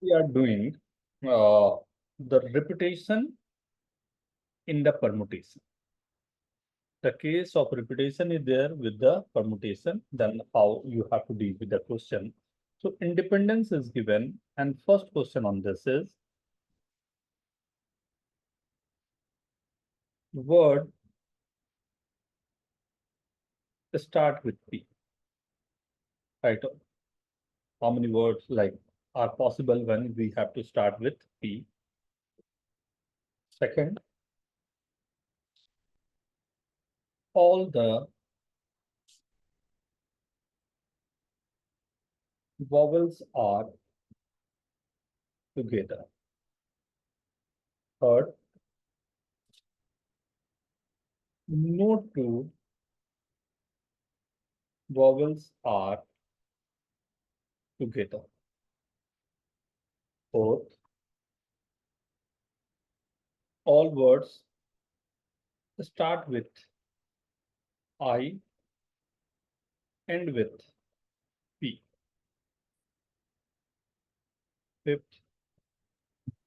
We are doing uh, the repetition in the permutation. The case of repetition is there with the permutation, then how you have to deal with the question. So independence is given, and first question on this is word start with P. Right? How many words like are possible when we have to start with P? Second, all the vowels are together. Third, no two vowels are together. Fourth, all words start with I, end with P. Fifth,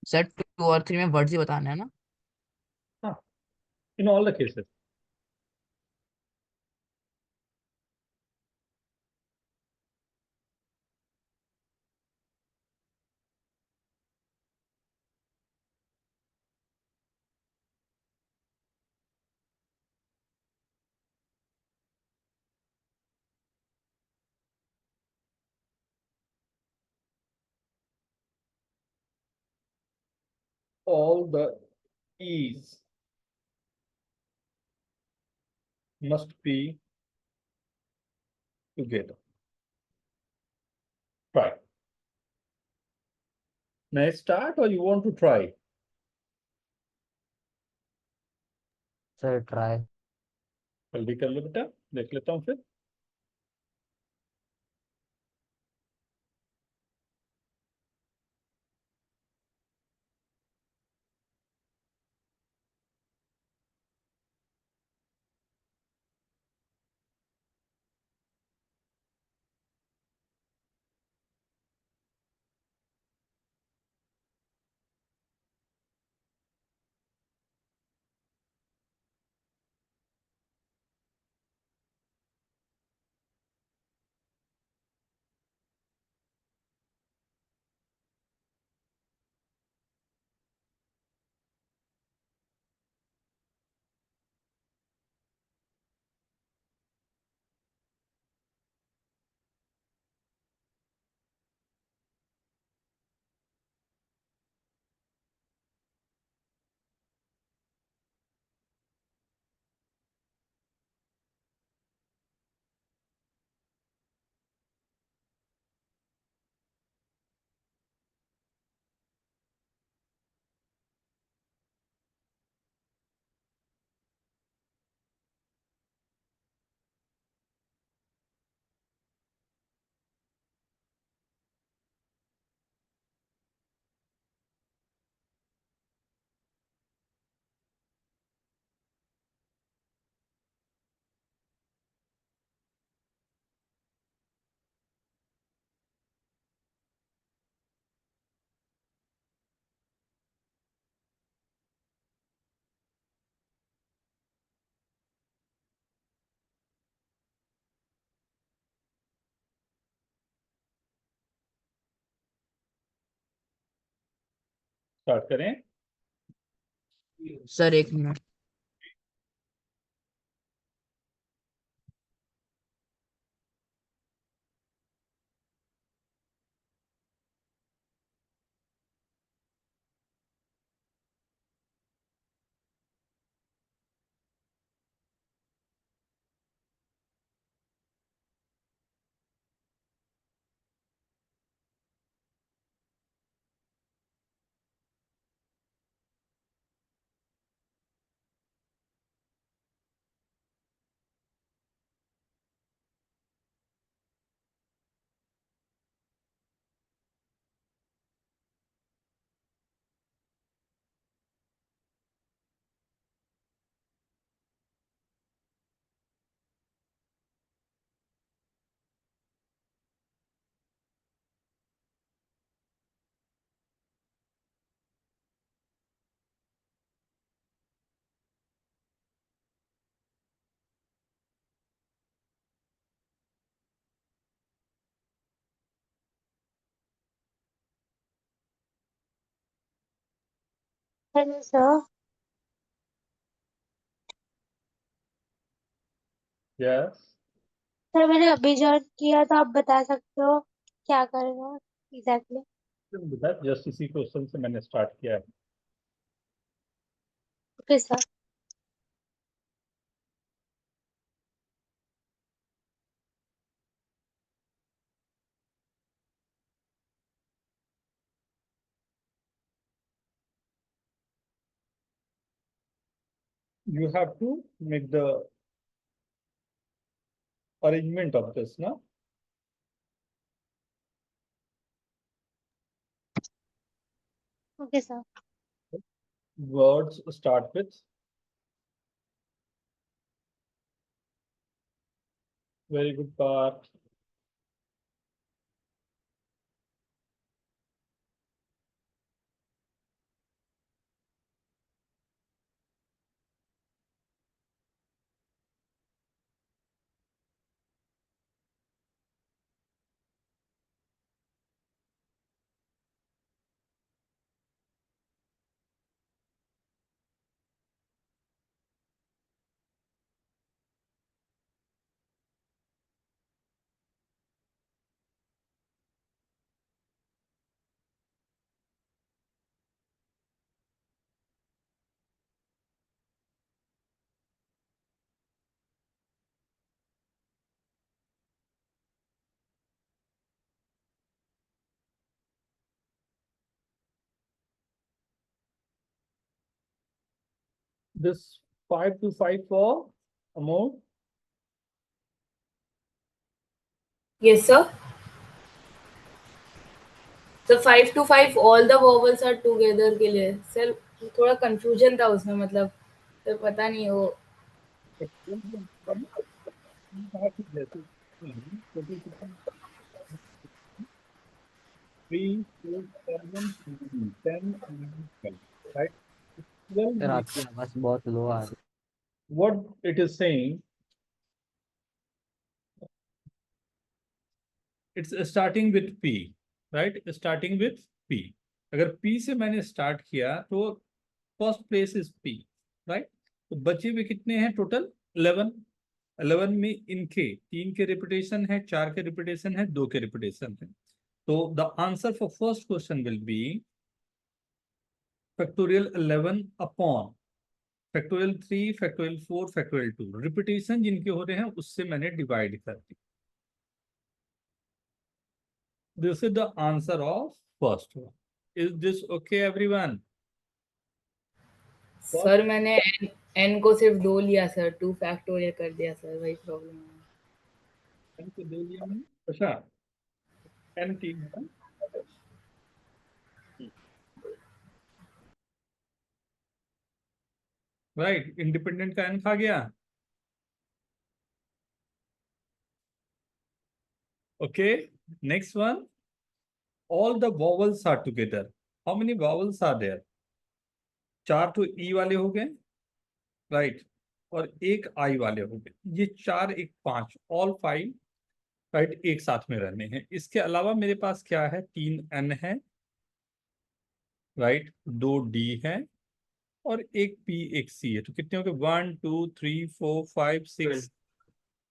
sir 2 और 3 में words ही बताना है ना? ah, in all the cases. All the E's must be together. Try. May I start or you want to try? Sir try. जल्दी कर लो बेटा, देख लेता हूँ फिर। स्टार्ट करें। Sir 1 minute. Hello sir. Yes. Sir मैंने अभी ज्वाइन किया तो आप बता सकते हो क्या करना है एग्जैक्टली? बेटा जस्ट इसी क्वेश्चन से मैंने स्टार्ट किया है. Okay sir. You have to make the arrangement of this, no? Okay sir. Words start with very good part. This 5 to 5 for Amol. Yes, sir. So 5 to 5 all the vowels are together के लिए sir थोड़ा confusion था उसमें मतलब तो पता नहीं वो Three, 4, 7, 10, 11, 12, right? 12 सर आपकी आवाज बहुत लो आ रही what it is saying, it's starting with P, right? Starting with P. अगर P से मैंने स्टार्ट किया तो first place is P, right? तो बचे हुए कितने हैं टोटल? 11. 11 में इनके 3 के रिपीटेशन है, 4 के रिपीटेशन है, 2 के रिपीटेशन है. तो the answer for first question will be factorial 11 upon factorial 3, factorial 4, factorial 2. Repetition जिनके हो रहे हैं उससे मैंने डिवाइड कर दी. This is the answer of first one. Is this okay, everyone? Sir मैंने n को सिर्फ 2 लिया सर 2 फैक्टोरियल कर दिया सर वही प्रॉब्लम है n को 2 लिया मैंने. अच्छा, n 3 है ना? राइट, इंडिपेंडेंट का n खा गया. Okay, next one. All the vowels are together. How many vowels are there? 4 तो e वाले हो गए, राइट, और एक आई वाले हो गए. ये 4 1 5 ऑल 5, राइट, एक साथ में रहने हैं. इसके अलावा मेरे पास क्या है? 3 n है, राइट, 2 d है और एक p एक c है. तो कितने हो गए? 1 2 3 4 5 6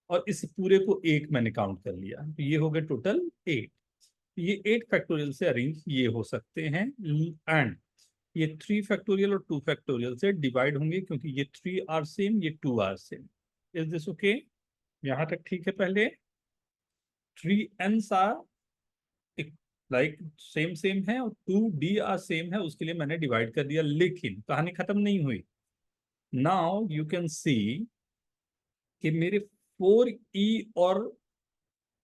और इस पूरे को एक मैंने काउंट कर लिया. तो ये हो गए टोटल 8. ये 8 फैक्टोरियल से अरेंज ये हो सकते हैं एंड ये 3 फैक्टोरियल और 2 फैक्टोरियल से डिवाइड होंगे क्योंकि ये 3 आर सेम, ये 2 are same. Is this okay? यहां तक ठीक है? पहले 3 Ns are like same same है और 2 डी आर सेम है, उसके लिए मैंने डिवाइड कर दिया. लेकिन कहानी खत्म नहीं हुई. नाउ यू कैन सी कि मेरे 4 ई और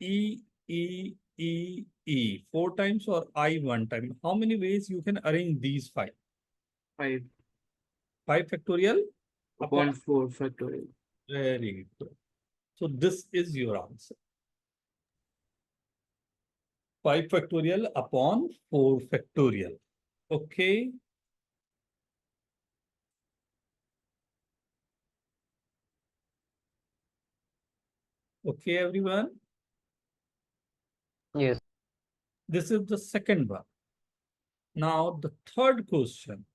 ई ई ई ई 4 times or I 1 time. How many ways you can arrange these 5? 5 5 factorial upon 4 factorial. Very good. So this is your answer. 5 factorial upon 4 factorial. Okay. Okay, everyone. Yes. This is the second one. Now the third question.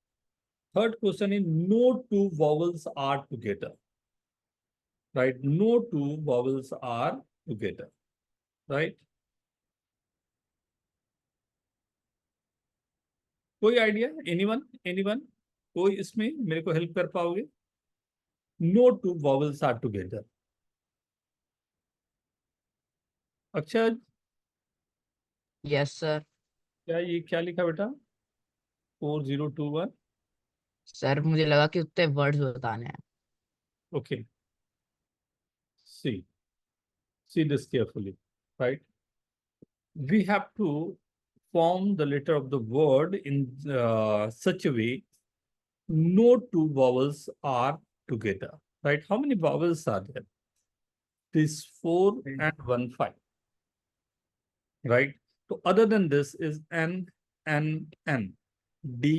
third question is no two vowels are together. Right? No two vowels are together. Right? कोई idea? Anyone? कोई इसमें मेरे को help कर पाओगे? No two vowels are together. अच्छा, yes sir. क्या ये क्या लिखा बेटा? 4021. सर मुझे लगा कि उतने वर्ड्स बताने हैं। Okay. See this carefully. Right? We have to form the letter of the word in such a way no two vowels are together. Right? How many vowels are there? This 4 and 1 5. Right? So other than this is N, D,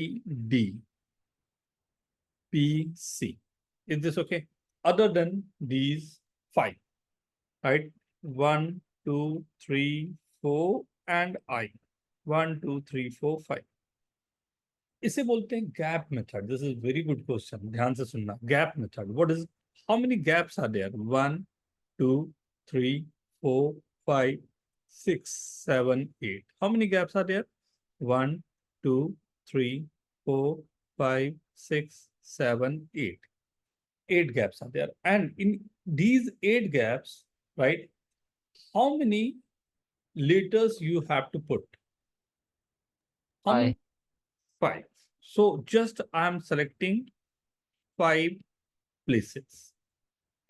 P, C. Is this okay? Other than these 5. Right? 1, 2, 3, 4 and I. 1, 2, 3, 4, 5. इसे बोलते हैं gap method. This is very good question. ध्यान से सुनना. Gap method. What is, how many gaps are there? 1, 2, 3, 4, 5, 6, 7, 8. How many gaps are there? 1, 2, 3, 4, 5, 6, 7, 8. 8 gaps are there. And in these 8 gaps, right, how many letters you have to put? How many? 5. So just I am selecting 5 places.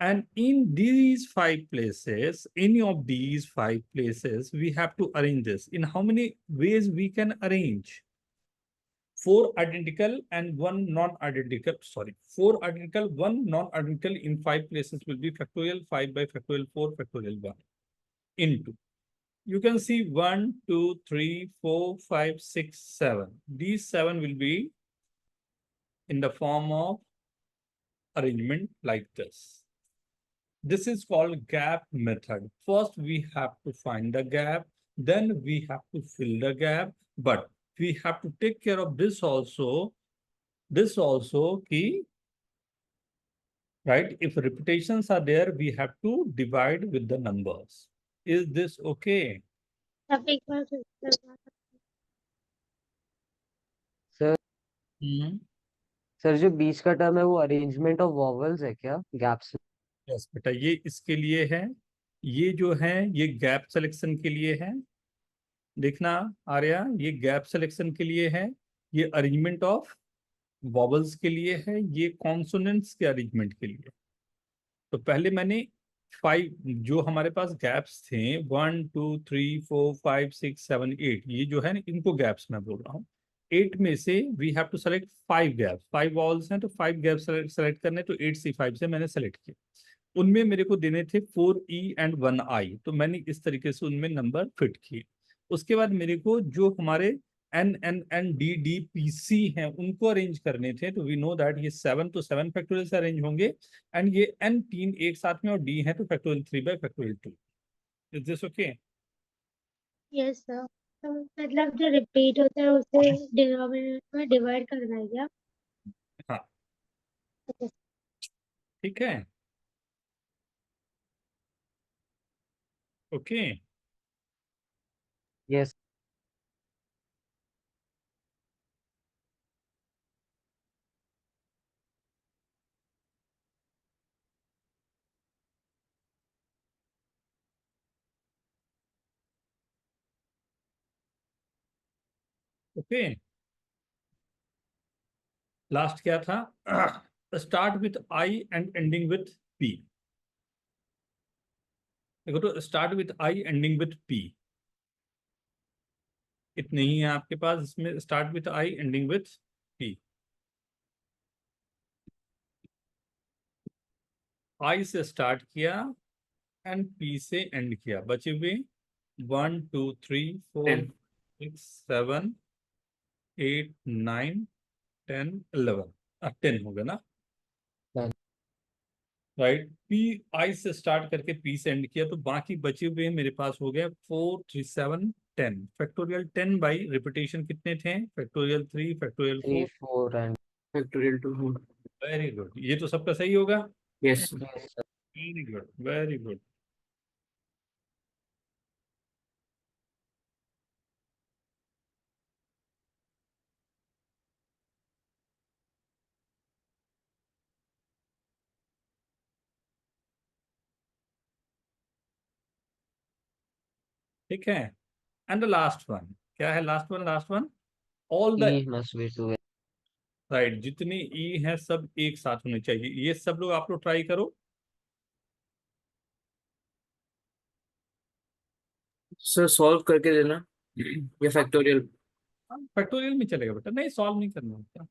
And in these 5 places, any of these 5 places, we have to arrange this. In how many ways we can arrange? 4 identical and 1 non-identical. Sorry, 4 identical, 1 non-identical in 5 places will be factorial 5 by factorial 4 factorial 1 into. You can see 1, 2, 3, 4, 5, 6, 7. These 7 will be in the form of arrangement like this. This is called gap method. First, we have to find the gap. Then we have to fill the gap. But we have to take care of this also. This also key. Right? If repetitions are there, we have to divide with the numbers. Is this okay? आप एक बार फिर से बता सकते sir Hmm. Sir जो बीच का term है वो अरेंजमेंट ऑफ वॉवल्स है क्या गैप्स? यस बेटा, ये इसके लिए है. ये जो है ये गैप सिलेक्शन के लिए है. देखना आर्या, ये गैप सिलेक्शन के लिए है. ये अरेंजमेंट ऑफ वॉवल्स के लिए है. ये कॉन्सोनेंट्स के अरेंजमेंट के लिए. तो पहले मैंने 5 जो हमारे पास गैप्स थे 1, 2, 3, 4, 5, 6, 7, 8, ये जो है ना इनको गैप्स मैं बोल रहा हूँ. 8 में से we have to select 5 gaps. 5 vowels हैं तो 5 गैप्स सेलेक्ट करने. तो 8 से 5 से मैंने सेलेक्ट किया. उनमें मेरे को देने थे 4E and 1I. तो मैंने इस तरीके से उनमें नंबर फिट किए. उसके बाद मेरे को जो हमारे NDDPC हैं उनको अरेंज करने थे. तो वी नो दैट ये 7 तो 7 फैक्टोरियल से अरेंज होंगे. एंड ये N 3 एक साथ में और D है तो factorial 3 by factorial 2. Is this okay? Yes sir. तो मतलब जो रिपीट होता है उसे डिनोमिनेटर में डिवाइड करना है क्या? हाँ, ठीक है. ओके. यस. ओके. लास्ट क्या था? Start with I and ending with P. देखो तो start with I ending with P. इतने ही है आपके पास. इसमें start with I ending with P. I से स्टार्ट किया एंड P से एंड किया. बचे हुए 1, 2, 3, 4, 6, 7, 8, 9, 10, 11. 10 हो गया ना? राइट. I से स्टार्ट करके P से एंड किया. तो बाकी बचे हुए मेरे पास हो गया 4, 3, 7, 10. फैक्टोरियल 10 बाई रिपीटेशन कितने थे? Factorial 3, factorial 3, 4, 4 and factorial 2. Very good, ये तो सबका सही होगा। Yes. Yes, sir. Very good, very good. ठीक है, एंड द लास्ट वन, क्या है last one? Last one, all the, E must be together. Right, जितने ई हैं सब एक साथ होने चाहिए। ये सब लोग आप लोग ट्राई करो। सर सॉल्व करके देना या फैक्टोरियल। फैक्टोरियल में चलेगा बेटा, नहीं सॉल्व नहीं करना होता।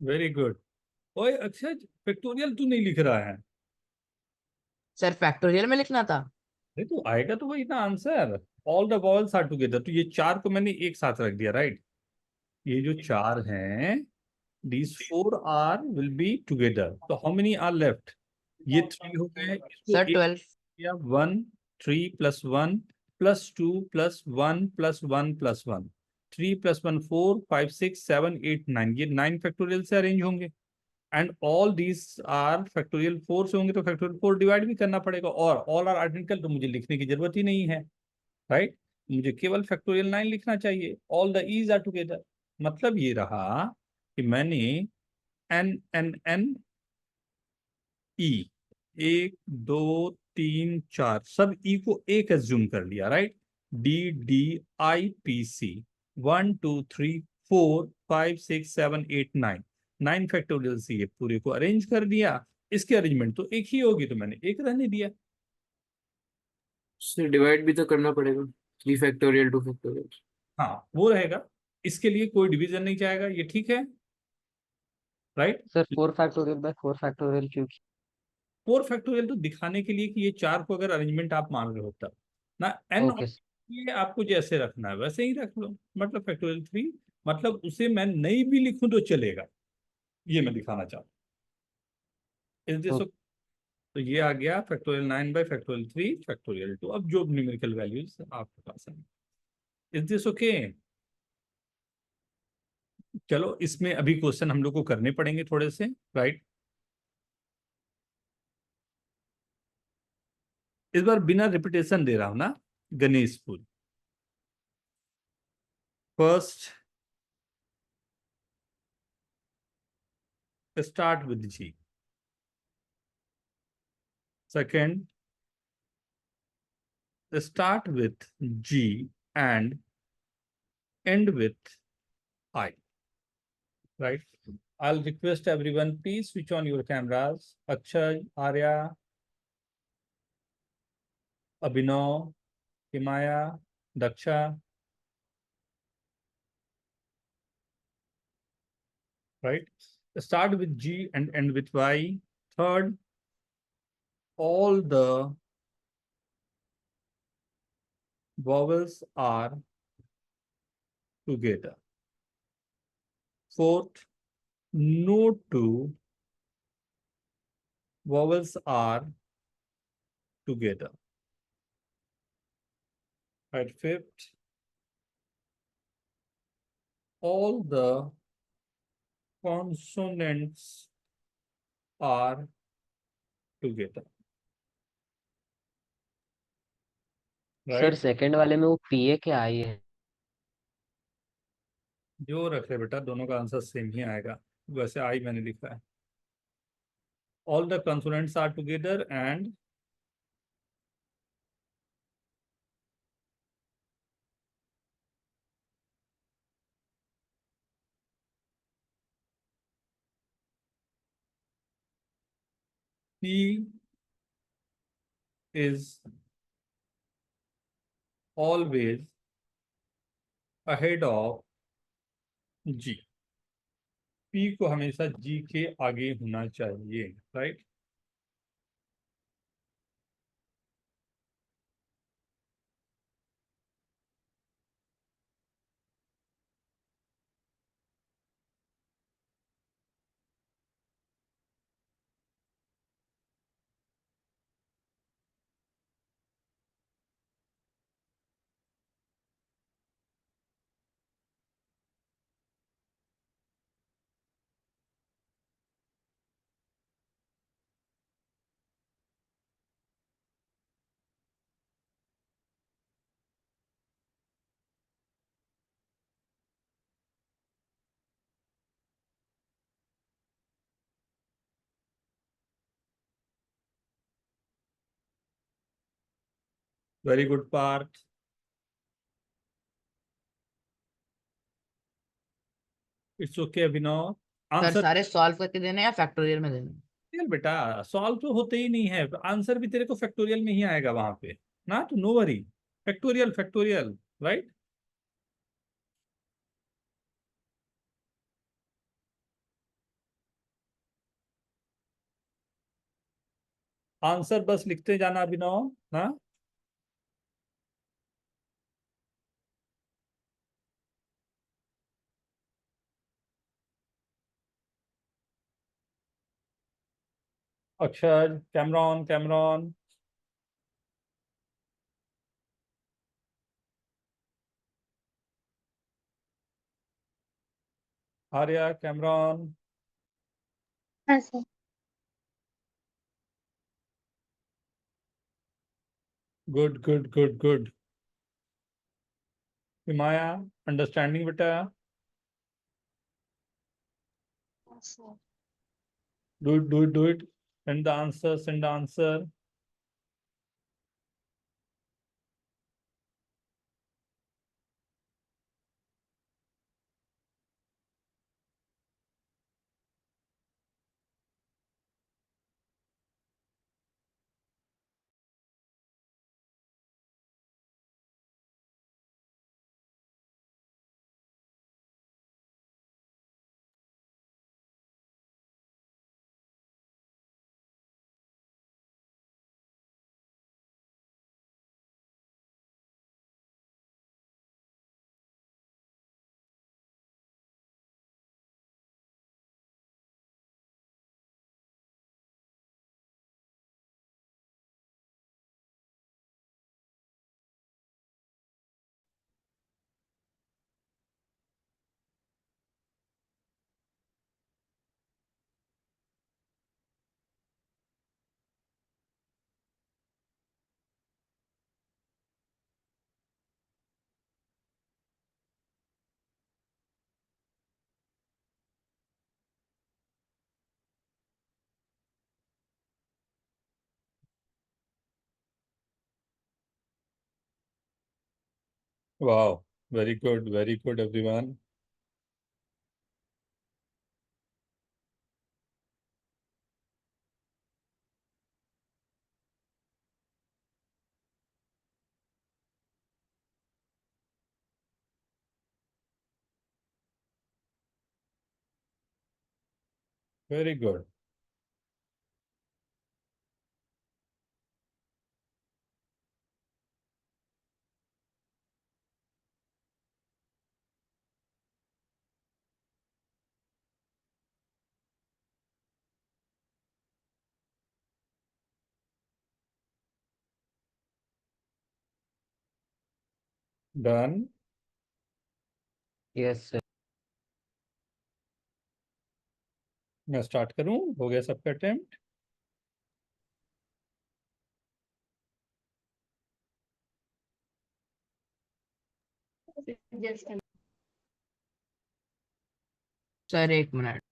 Very good. ओए अक्षय, फैक्टोरियल तू नहीं लिख रहा है। सर फैक्टोरियल में लिखना था। नहीं तो आएगा तो वही ना answer, all the vowels are together. तो ये चार को मैंने एक साथ रख दिया, राइट। ये जो चार हैं, these four are will be together, तो how many are left? ये थ्री हो गए, इसको सर एक 12। किया, 1 3 plus 1 plus 2 plus 1 plus 1 plus 1, 3 plus 1 4 5 6 7 8 9, ये 9 फैक्टोरियल से अरेंज होंगे। And all these are factorial 4 से होंगे, तो फैक्टोरियल 4 डिवाइड भी करना पड़ेगा, और ऑल आर आइडेंटिकल, तो मुझे लिखने की जरूरत ही नहीं है, राइट। मुझे केवल फैक्टोरियल 9 लिखना चाहिए, all the Es are together. मतलब ये रहा कि मैंने एन एन एन ई, एक दो तीन चार, सब ई को एक एज्यूम कर लिया, right. D D I P C, 1 2 3 4 5 6 7 8 9, 9 factorial से ये पूरे को अरेंज कर दिया। इसकी अरेंजमेंट तो एक ही होगी, तो मैंने एक रहने दिया। सर डिवाइड भी तो करना पड़ेगा, 3 फैक्टोरियल 2 फैक्टोरियल। हाँ वो रहेगा, इसके लिए कोई डिवीजन नहीं जाएगा, ये ठीक है, right. Sir, 4 factorial by 4 factorial क्योंकि 4 फैक्टोरियल तो दिखाने के लिए कि ये चार को अगर अरेंजमेंट आप मान रहे हो तब ना, एन, ओके ये आपको जैसे रखना है वैसे ही रख लो। मतलब फैक्टोरियल 3, मतलब उसे मैं नहीं भी लिखूं तो चलेगा, ये मैं दिखाना चाहता हूँ। इस दिस, ओके तो ये आ गया फैक्टोरियल 9 बाई फैक्टोरियल 3 फैक्टोरियल 2। अब जो न्यूमेरिकल वैल्यूज आपके पास है, इज दिस ओके? चलो इसमें अभी क्वेश्चन हम लोग को करने पड़ेंगे थोड़े से, राइट। इस बार बिना रिपीटेशन दे रहा हूं ना, Ganeshpur. First start with G. Second, start with G and end with I. Right? I'll request everyone, please switch on your cameras. Akshay, Arya, Abhinav, Himaya, Daksha. Right? Start with G and end with Y. Third, all the vowels are together. Fourth, no two vowels are together. Right? Fifth, all the consonants are together. Sir Right? Second वाले में वो पीए के आई है। जो रखे बेटा, दोनों का आंसर सेम ही आएगा। वैसे आई मैंने लिखा है। all the consonants are together and P is always ahead of G. P को हमेशा G के आगे होना चाहिए, right? Very good part. It's okay, Abhinav. Sir answer सारे सॉल्व करके देने या फैक्टोरियल में देने? बेटा, सॉल्व तो होते ही नहीं है, आंसर भी तेरे को फैक्टोरियल में ही आएगा वहां पे ना, तो no worry. Factorial factorial, right? Answer बस लिखते जाना अभिनव, हाँ। Akshar, Cameron, Cameron, Arya, Cameron, हाँ sir. Good good good good. Himaya, understanding बेटा, do it, send the answer, send the answer. Wow, very good everyone. Very good. Done. Yes sir. मैं start करूं? हो गया सबका अटेम्प्ट? सर एक मिनट।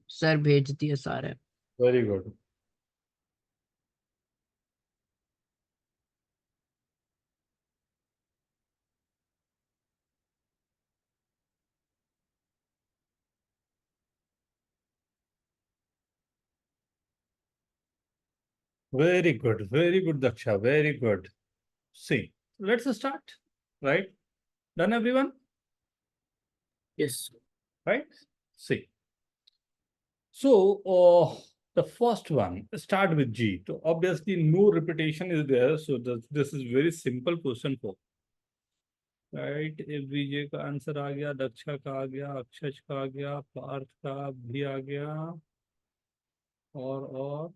सर भेज दिए सारे। Very good. Very good, Daksha. Very good. See, let's start. Right? Done, everyone? Yes. Right? See. So, the first one, start with G. So, obviously, no repetition is there. So, this is very simple question for. Right? विजय का answer आ गया, दक्षा का आ गया, अक्षय का आ गया, पार्थ का भी आ गया, और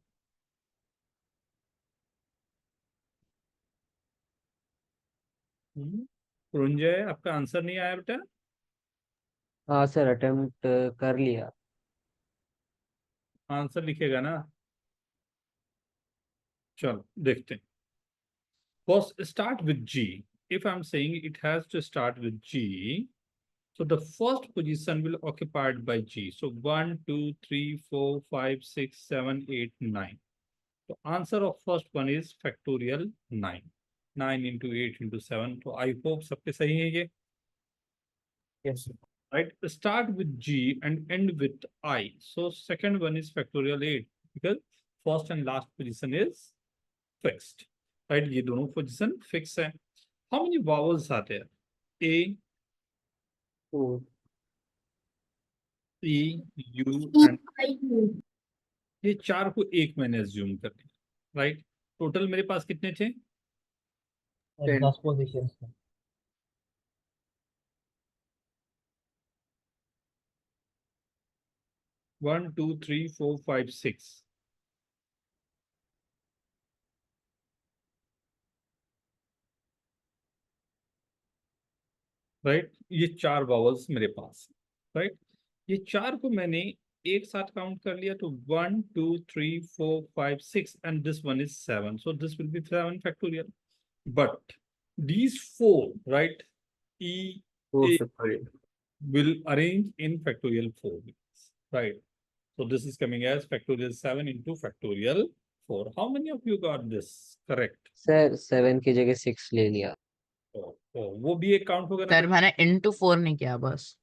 रुंजय, आपका आंसर नहीं आया बेटा? हाँ सर, अटेम्प्ट कर लिया। आंसर लिखेगा ना? चलो देखते हैं. First, start with G. If I'm saying it has to start with G, so the first position will occupied by G. So 1, 2, 3, 4, 5, 6, 7, 8, 9. So answer of first one is factorial 9. 9 into 8 into 7. So I hope सबके सही है ये. Yes. Right? Start with G and end with I. So second one is factorial 8 because first and last position is fixed. Right? ये दोनों position fixed है. How many vowels are there? A, 4। E, U and ये चार को एक मैंने assume कर लिया. Right? टोटल मेरे पास कितने थे? 10 पोजीशन 1, 2, 3, 4, 5, 6. राइट? ये चार वावल्स मेरे पास. राइट? ये चार को मैंने एक साथ काउंट कर लिया तो 1, 2, 3, 4, 5, 6 and this one is 7. So this will be 7 factorial. But these four, right? E, 4 A factorial. will arrange in factorial 4. Right? So this is coming as factorial 7 into factorial 4. How many of you got this correct? Sir 7 की जगह 6 ले लिया। वो भी एक count होगा ना? Sir मैंने इंटू 4 नहीं किया बस।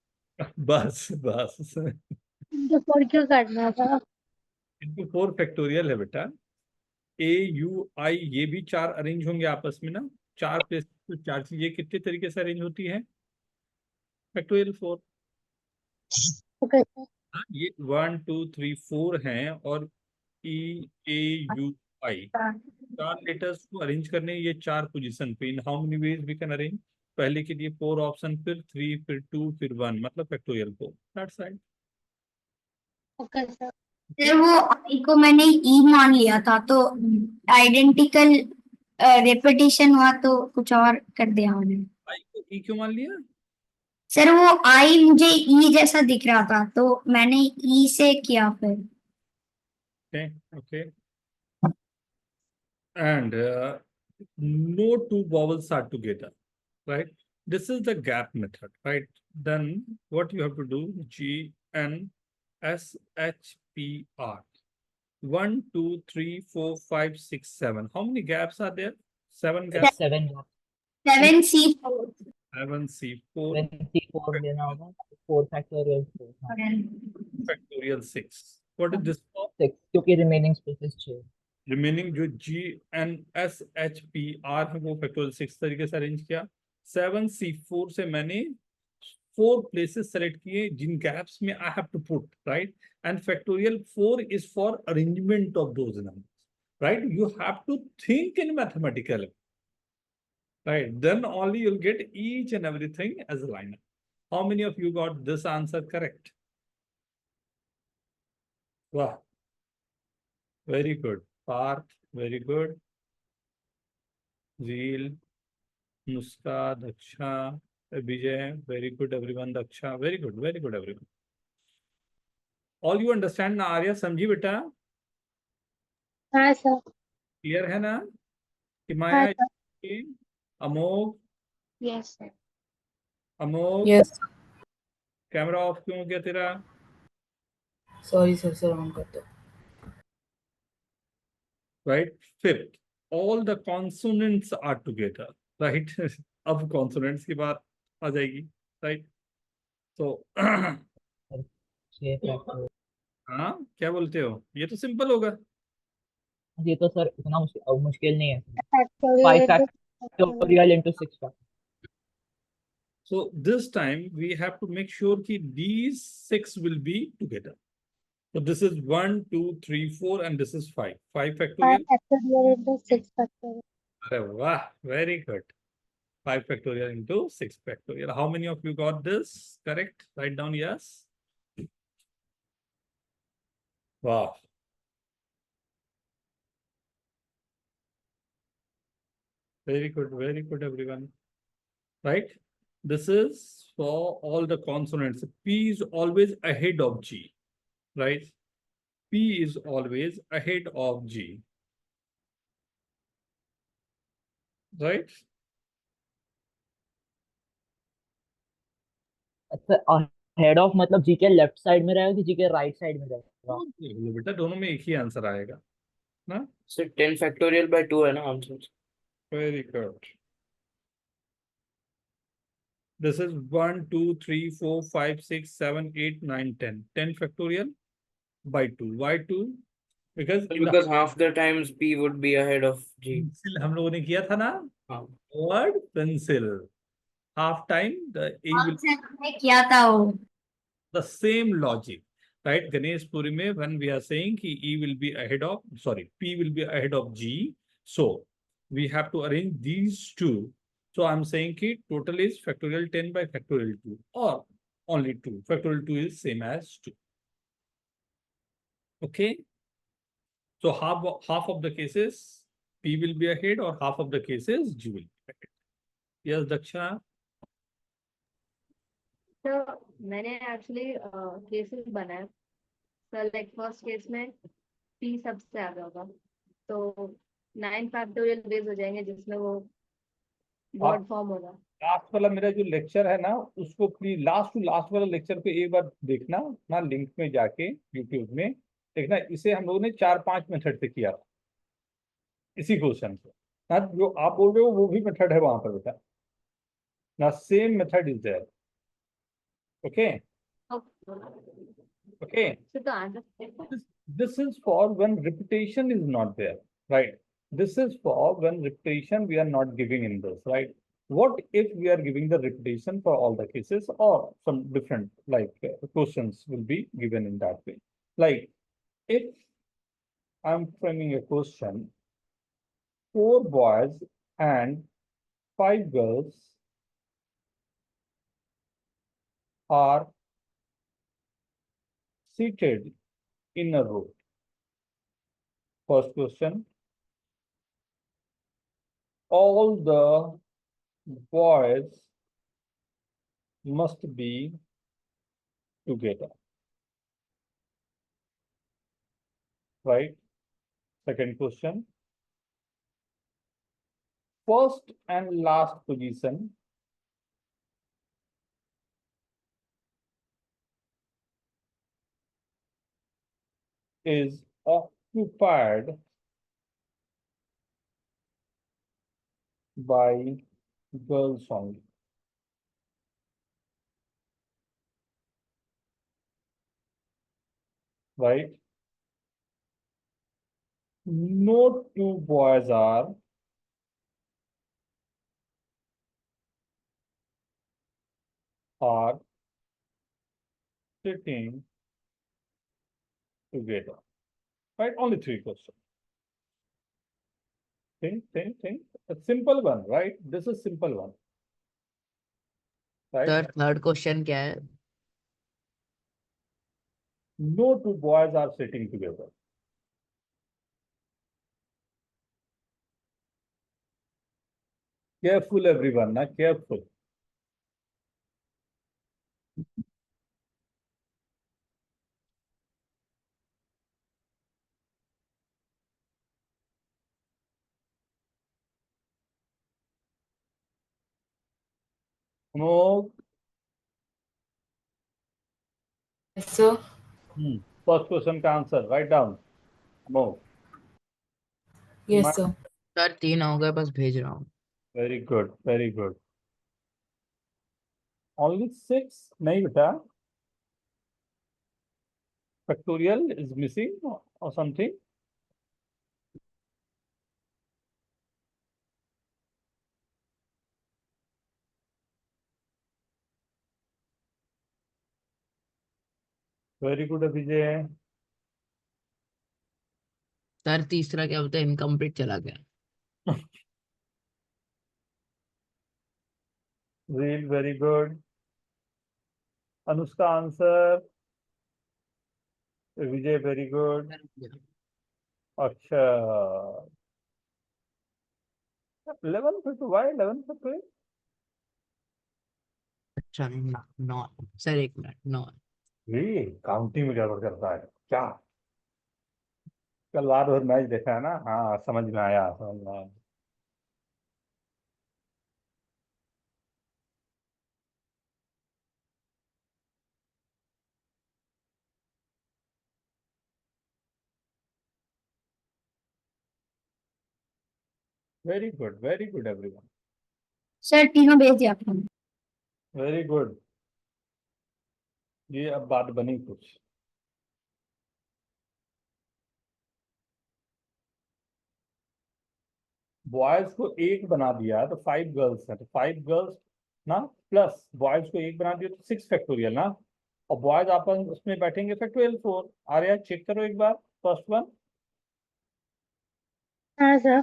बस बस तो 4 क्यों करना था? इंटू 4 फैक्टोरियल है बेटा. ए यू आई ये भी चार अरेंज होंगे आपस में ना. चार प्लेस तो चार चीजें कितने तरीके से अरेंज होती है? फैक्टोरियल 4. Okay sir. ये 1, 2, 3, 4 हैं और ई ए यू आई चार लेटर्स को अरेंज करने ये चार पोजीशन पे. In how many ways we can arrange? पहले के लिए 4 ऑप्शन, फिर 3, फिर 2, फिर 1, मतलब factorial 4. That's right. Okay sir. Sir वो आई को मैंने ई मान लिया था तो आइडेंटिकल रिपीटिशन हुआ तो कुछ और कर दिया मैंने। आई को ई क्यों मान लिया? सर वो आई मुझे ई जैसा दिख रहा था तो मैंने ई से किया फिर। Okay. And no two vowels are together, right? This is the gap method, right? Then what you have to do? G, N, S, H, P, R. 1, 2, 3, 4, 5, 6, 7. How many gaps are there? 7 gaps. 7 7 C 7, C, 4, 24 लेना होगा 4 factorial factorial 6. What is this for? 6 क्योंकि remaining spaces 6। Remaining जो G, N, S, H, P, R है वो factorial 6 तरीके से arrange किया. 7, C, 4 से मैंने 4 प्लेसेस सेलेक्ट किए जिन गैप्स में I have to put, right? And factorial 4 is for arrangement of those numbers, right? You have to think in mathematical, right? Then only you'll get each and everything as a lineup. How many of you got this answer correct? Wow. Very good. Parth, very good. Zeel, Nuska, Daksha, Vijay, very good everyone. Daksha, very good everyone. All you understand ना? आर्या समझी बेटा? हाँ sir. Clear है ना? हाँ हिमाया, sir. अमोघ, yes sir. अमोघ, yes camera off क्यों हो गया तेरा? सॉरी सर सर ऑन कर दो. right? Fifth, all the consonants are together, right? अब consonants की बात आ जाएगी, right? So छह फैक्टोरियल। हाँ, क्या बोलते हो? ये तो सिंपल होगा। ये तो सर इतना मुश्किल नहीं है। Factorial 5 into factorial into 6 factorial. So this time we have to make sure that these 6 will be together. So this is 1, 2, 3, 4, and this is 5. 5 factorial. factorial into 6 factorial. Arre wah, very good. 5 factorial into 6 factorial. How many of you got this correct? Write down yes. Wow. Very good, everyone. Right? This is for all the consonants. P is always ahead of G, right? P is always ahead of G, right? अच्छा, head of मतलब जी के left side में रहेगा कि जी के right side में रहेगा? देख लो बेटा, दोनों में एक ही आंसर आएगा ना। सर 10 फैक्टोरियल बाय 2 है ना answer? Very good. This is 1, 2, 3, 4, 5, 6, 7, 8, 9, 10. 10 factorial by 2. Why 2? Because in the Because half the times P would be ahead of G. pencil हम लोगों ने किया था ना, हाँ. word pencil. Half time the A will हमने किया था वो. the same logic, right? Ganesh Puri mein, when we are saying ki E will be ahead of, sorry, P will be ahead of G. So we have to arrange these two. So I'm saying ki total is factorial 10 by factorial 2 or only 2. Factorial 2 is same as 2. Okay. So half of the cases P will be ahead or half of the cases G will be ahead. Yes, Dakshana. तो मैंने actually cases बनाए. Sir like first case में P सबसे आगे होगा तो 9 factorial base हो जाएंगे जिसमें वो वर्ड फॉर्म होगा. लास्ट वाला मेरा जो लेक्चर है ना, उसको प्लीज लास्ट टू लास्ट वाला लेक्चर को एक बार देखना ना, लिंक में जाके यूट्यूब में देखना. इसे हम लोगों ने 4-5 मेथड से किया था इसी क्वेश्चन को ना. जो आप बोल रहे हो वो भी मेथड है वहां पर बेटा ना, same method is there. Okay okay. तो answer This is for when repetition is not there, right? This is for when repetition we are not giving in this, right? What if we are giving the repetition for all the cases, or some different like questions will be given in that way? Like if I'm framing a question, 4 boys and 5 girls are seated in a row. First question, all the boys must be together, right? Second question, first and last position is occupied by girls only. Right? No 2 boys are sitting together. Right? Only 3 questions. Think. A simple one, right? This is simple one. Right? Sir third question क्या है? No 2 boys are sitting together. Careful everyone, na, careful. No. So Hmm. First question का answer right down. No, Yes, sir. Sir 3 हो गए, बस भेज रहा हूँ। Very good very good. Only 6 नहीं बेटा, फैक्टोरियल इज मिसिंग और something. Very good Abhijay. Sir तीसरा क्या बोलते हैं, इनकम्प्लीट चला गया। Very good. Anushka answer. Vijay very good. अच्छा 11 फिर तो वाई 11 फिर तो अच्छा 9 सर, 1 मिनट 9। ये काउंटिंग में गड़बड़ करता है क्या? कल रात भर मैच देखा है ना, हाँ समझ में आया समझ में आया। Very good everyone. सर तीनों भेज दिया आपने। Very good. ये अब बात बनी कुछ। बॉयज को एक बना दिया तो 5 गर्ल्स है, तो 5 गर्ल्स ना प्लस बॉयज को एक बना दिया तो 6 फैक्टोरियल ना, और बॉयज आपस उसमें बैठेंगे फैक्टोरियल 4 आ रहा है। चेक करो एक बार फर्स्ट वन। हाँ सर।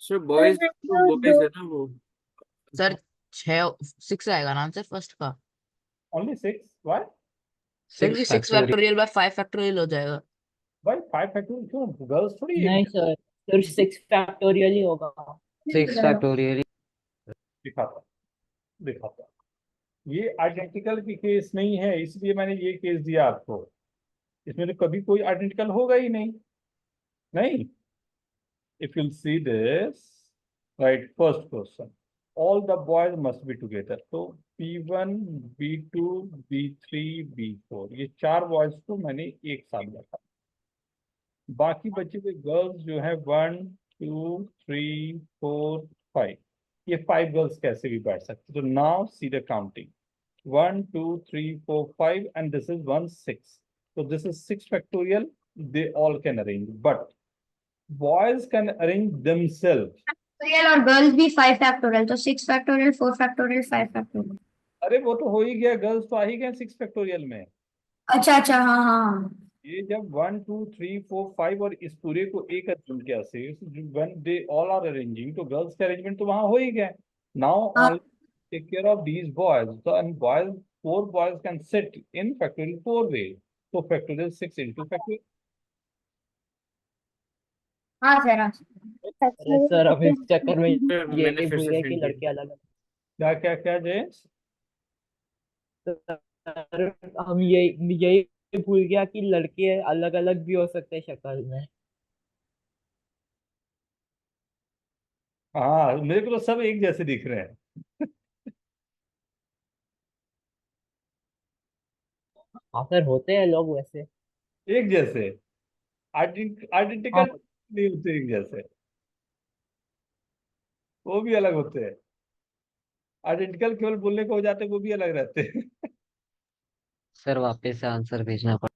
सर बॉयज मैं तो तो बॉयज दो है ना वो। सर 6 आएगा ना आंसर फर्स्ट का। Only 6 why? Sir 6 6 factorial. Factorial by 5 factorial हो जाएगा। भाई 5 फैक्टोरियल क्यों? गर्ल्स थोड़ी एक नहीं सर, सिर्फ 6 फैक्टोरियल ही होगा। 6 फैक्टोरियल। दिखाता दिखाता। ये आइडेंटिकल की केस नहीं है, इसलिए मैंने ये केस दिया आपको। इसमें तो कभी कोई आइडेंटिकल होगा ही नहीं। नहीं, if you'll see this, right, first question, all the boys must be together, तो P1 B2 B3 B4 ये 4 बॉयज को मैंने एक साथ रखा। बाकी बचे हुए गर्ल्स जो है 1 2 3 4 5, ये 5 गर्ल्स कैसे भी बैठ सकते। तो now see the counting 1 2 3 4 5 and this is 1 6, so this is 6 factorial, they all can arrange, but boys can arrange themselves. Factorial और गर्ल्स भी 5 फैक्टोरियल, तो 6 फैक्टोरियल 4 फैक्टोरियल 5 फैक्टोरियल। अरे वो तो हो ही गया, गर्ल्स तो आ ही गए 6 फैक्टोरियल में। अच्छा अच्छा, हाँ हाँ। ये जब 1 2 3 4 5 और इस पूरे को एक अरेंज किया से when they all are arranging, तो गर्ल्स का अरेंजमेंट तो वहां हो ही गया। नाउ हाँ all take care of these boys, so and boys 4 boys can sit in factorial 4 ways, so factorial 6 into factorial। हाँ सर, हाँ सर। अरे सर अब इस चक्कर में सर ये मैंने फिर भूल से गए सेंड कि किया। लड़के अलग अलग। क्या क्या क्या जेम्स? सर हम यही भूल गया कि लड़के अलग अलग भी हो सकते हैं शक्ल में। हाँ मेरे को तो सब एक जैसे दिख रहे हैं। हाँ सर, होते हैं लोग वैसे। एक जैसे आइडेंटिकल हाँ नहीं होते एक जैसे, वो भी अलग होते हैं। आइडेंटिकल केवल बोलने को हो जाते हैं, वो भी अलग रहते हैं। सर वापस से आंसर भेजना पड़ा।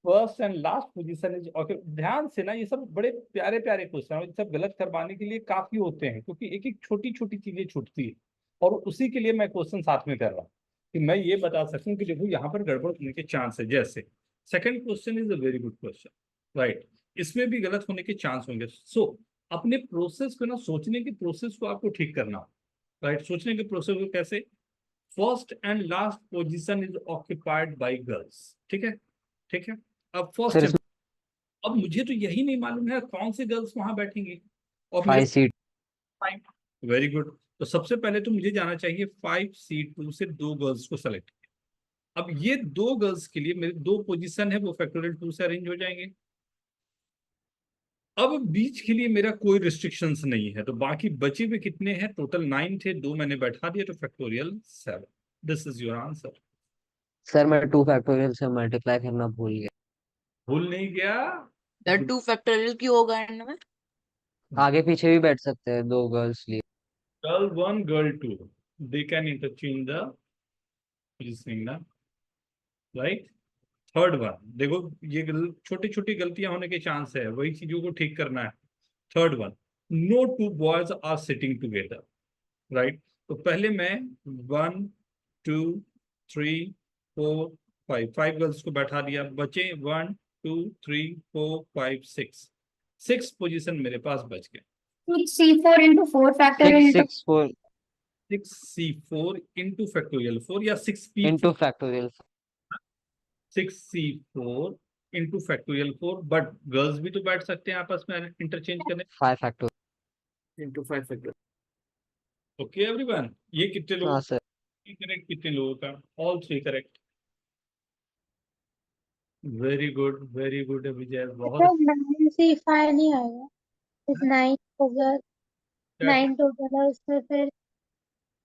First and last position is okay. ध्यान से ना, ये सब बड़े प्यारे प्यारे क्वेश्चन है, ये सब गलत करवाने के लिए काफी होते हैं, क्योंकि एक एक छोटी छोटी चीजें छूटती है, और उसी के लिए मैं क्वेश्चन साथ में कर रहा हूँ कि मैं ये बता सकूं कि देखो यहाँ पर गड़बड़ होने के चांस है। जैसे second question is a very good question, right, इसमें भी गलत होने के चांस होंगे। सो अपने प्रोसेस को ना, सोचने की प्रोसेस को आपको ठीक करना, राइट। सोचने के प्रोसेस को कैसे? First and last position is occupied by girls, ठीक है ठीक है। अब सर फर्स्ट, इसमें अब मुझे तो यही नहीं मालूम है कौन से गर्ल्स वहां बैठेंगी, और 5 सीट। Very good. तो सबसे पहले तो मुझे जाना चाहिए 5C2 से 2 गर्ल्स को सेलेक्ट। अब ये 2 गर्ल्स के लिए मेरे 2 पोजीशन है, वो फैक्टोरियल 2 से अरेंज हो जाएंगे। अब बीच के लिए मेरा कोई रिस्ट्रिक्शंस नहीं है, तो बाकी बचे हुए कितने हैं? टोटल 9 थे, 2 मैंने बैठा दिया, तो factorial 7। This is your answer. Sir मैं 2 फैक्टोरियल से मल्टीप्लाई करना भूल गया। भूल नहीं गया। सर 2 फैक्टोरियल क्यों होगा एंड में? आगे पीछे भी बैठ सकते हैं, 2 गर्ल्स लिए। Girl one girl two, they can interchange the positioning ना, राइट। थर्ड वन देखो, ये छोटी छोटी गलतियां होने के चांस है, वही चीजों को ठीक करना है। Third one, no two boys are sitting together, right. तो पहले मैं 1 2 3 4 5, 5 गर्ल्स को बैठा दिया, बचे 1 2 3 4 5 6, 6 पोजीशन मेरे पास बच गए। 6c4 into 4 factorial six into six four 6c4 into factorial 4 या 6p4, into factorial 6c4 into factorial 4, but girls भी तो बैठ सकते हैं आपस में इंटरचेंज करने। 5 factorial. into 5 factor. Okay everyone, ये कितने हाँ लोगों सर। करेक्ट, कितने लोगों का? All 3 correct. वेरी गुड विजय, बहुत मतलब 9C5 नहीं आएगा, इस 9 होगा, अच्छा। 9 टोटल है, उसमें फिर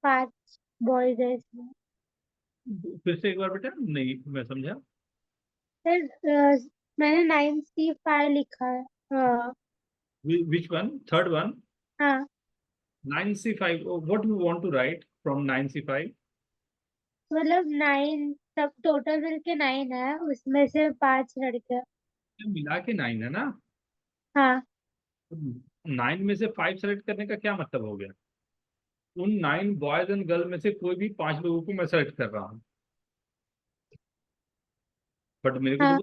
5 बॉयज है इसमें। फिर से एक बार बेटा, नहीं मैं समझा। फिर मैंने 9C5 लिखा है। Which one? Third one? हाँ 9c5, what you want to write from 9c5? मतलब 9 सब टोटल मिलके 9 है, उसमें से 5 लड़के। मिला के 9 है ना। हाँ 9 में से 5 सेलेक्ट करने का क्या मतलब हो गया? उन 9 बॉयज एंड गर्ल में से कोई भी 5 लोगों को मैं सेलेक्ट कर रहा हूँ, बट हाँ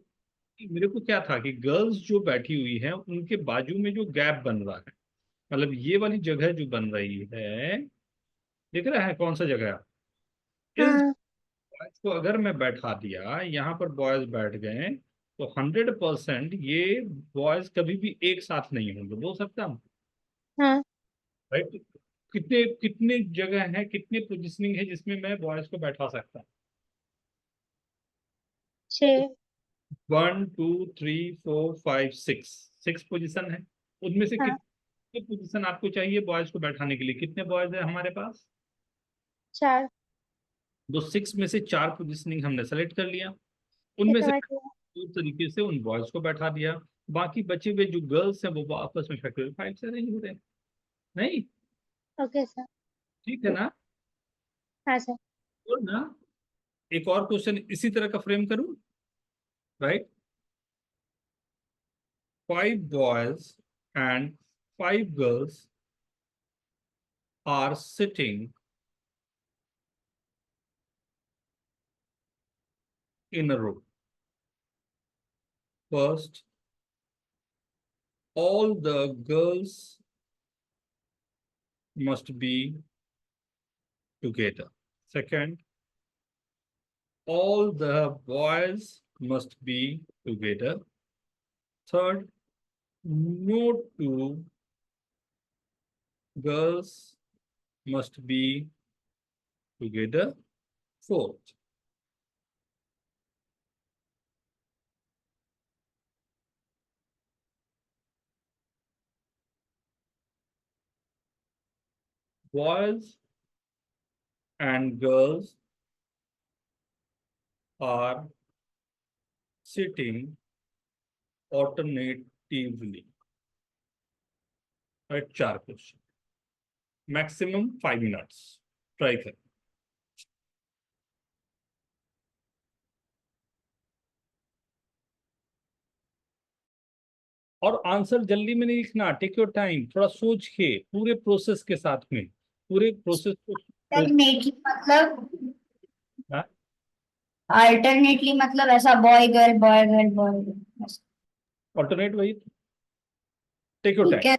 मेरे को क्या था कि गर्ल्स जो बैठी हुई हैं उनके बाजू में जो गैप बन रहा है, मतलब ये वाली जगह जो बन रही है, दिख रहा है कौन सा जगह? इस हाँ बॉयज को अगर मैं बैठा दिया, यहाँ पर बॉयज बैठ गए, तो 100% ये बॉयज कभी भी एक साथ नहीं होंगे, बोल सकता हूँ, हाँ राइट। कितने कितने जगह है, कितने पोजिशनिंग है जिसमें मैं बॉयज को बैठा सकता हूँ? 6। 1 2 3 4 5 6, 6 पोजिशन है। उनमें से हाँ कितने पोजिशन आपको चाहिए बॉयज को बैठाने के लिए? कितने बॉयज है हमारे पास? 4। तो 6 में से 4 पोजिशनिंग हमने सेलेक्ट कर लिया, ये उनमें से समझ गया। दो तरीके से उन बॉयज को बैठा दिया। बाकी बचे हुए जो गर्ल्स हैं वो आपस में फैक्टोरियल 5 से अरेंज हो रहे हैं, नहीं? Okay sir. ठीक है ना? हाँ सर। और ना, एक और क्वेश्चन इसी तरह का फ्रेम करूं, right. 5 boys and 5 girls are sitting in a row. First, all the girls must be together. Second, all the boys must be together. Third, no 2 girls must be together. Fourth, boys and girls are sitting alternatively. Right, 4 question, maximum 5 minutes, try करें। और answer जल्दी में नहीं लिखना, take your time, थोड़ा सोच के पूरे प्रोसेस के साथ में, पूरे प्रोसेस को अल्टरनेटली मतलब हाँ? अल्टरनेटली मतलब ऐसा boy girl boy girl boy girl. Alternate वही, टेक योर ठीक टाइम। है।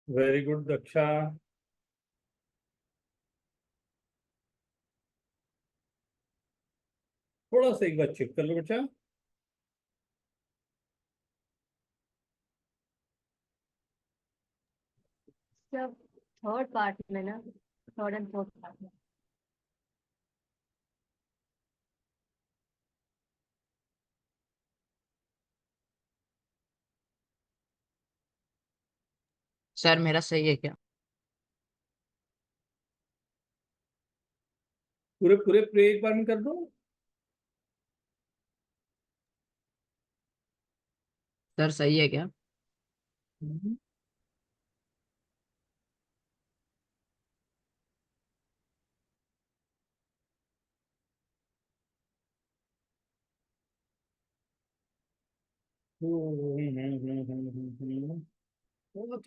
Very good Daksha. थोड़ा सा एक बार चेक कर लो बेटा। सब थर्ड पार्ट में ना, थर्ड एंड फोर्थ पार्ट में। सर मेरा सही है क्या? पूरे पूरे पूरे एक बार में कर दो। सर सही है क्या?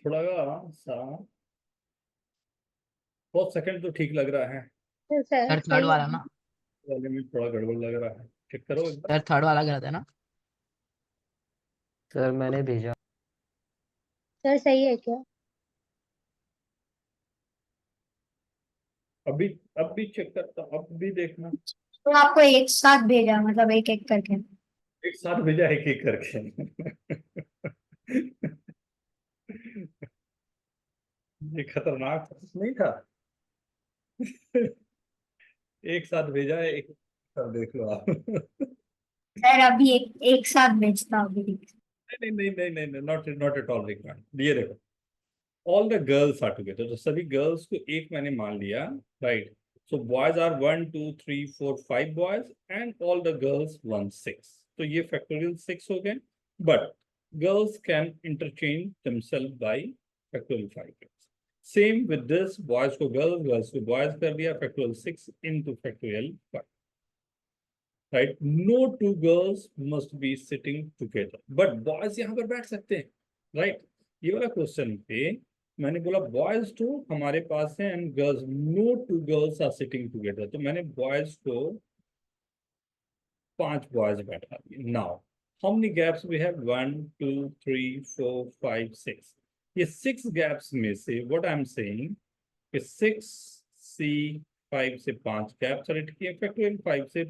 थोड़ा सा बहुत सेकंड तो ठीक लग रहा है, तो सर सर थर्ड सही वाला है। ना? वाले में थोड़ा गड़बड़ लग रहा है। चेक करो एक बार। सर थर्ड वाला गलत है ना? सर मैंने भेजा। सर सही है क्या? अभी अब भी चेक करता, अब भी देखना। तो आपको एक साथ भेजा, मतलब एक एक करके। एक साथ भेजा एक एक करके। ये खतरनाक नहीं था। एक साथ भेजा है एक, सब देख लो आप। नहीं सर अभी एक एक साथ भेजता हूँ अभी। नहीं नहीं नहीं नहीं नहीं, not not at all required. ये देखो, all the girls are together, तो सभी गर्ल्स को एक मैंने मान लिया, right. So boys are 1 2 3 4 5 boys and all the girls 1 6, तो ये फैक्टोरियल 6 हो गए। But girls can interchange themselves by factorial 5। Same with this, boys को गर्ल्स, गर्ल्स को बॉयज कर दिया, factorial 6 into factorial 5, right. No two girls must be sitting together, but boys यहाँ पर बैठ सकते हैं, राइट। ये वाला क्वेश्चन पे मैंने बोला बॉयज तो हमारे पास है and girls, no two girls are sitting together, तो मैंने बॉयज को 5 बॉयज बैठा दिए। Now how many gaps we have? 1 2 3 4 5 6। ये 6 गैप्स में से व्हाट आई एम सेइंग कि 6 सी 5 से 5 गैप सेलेक्ट किए, फैक्टोरियल 5 से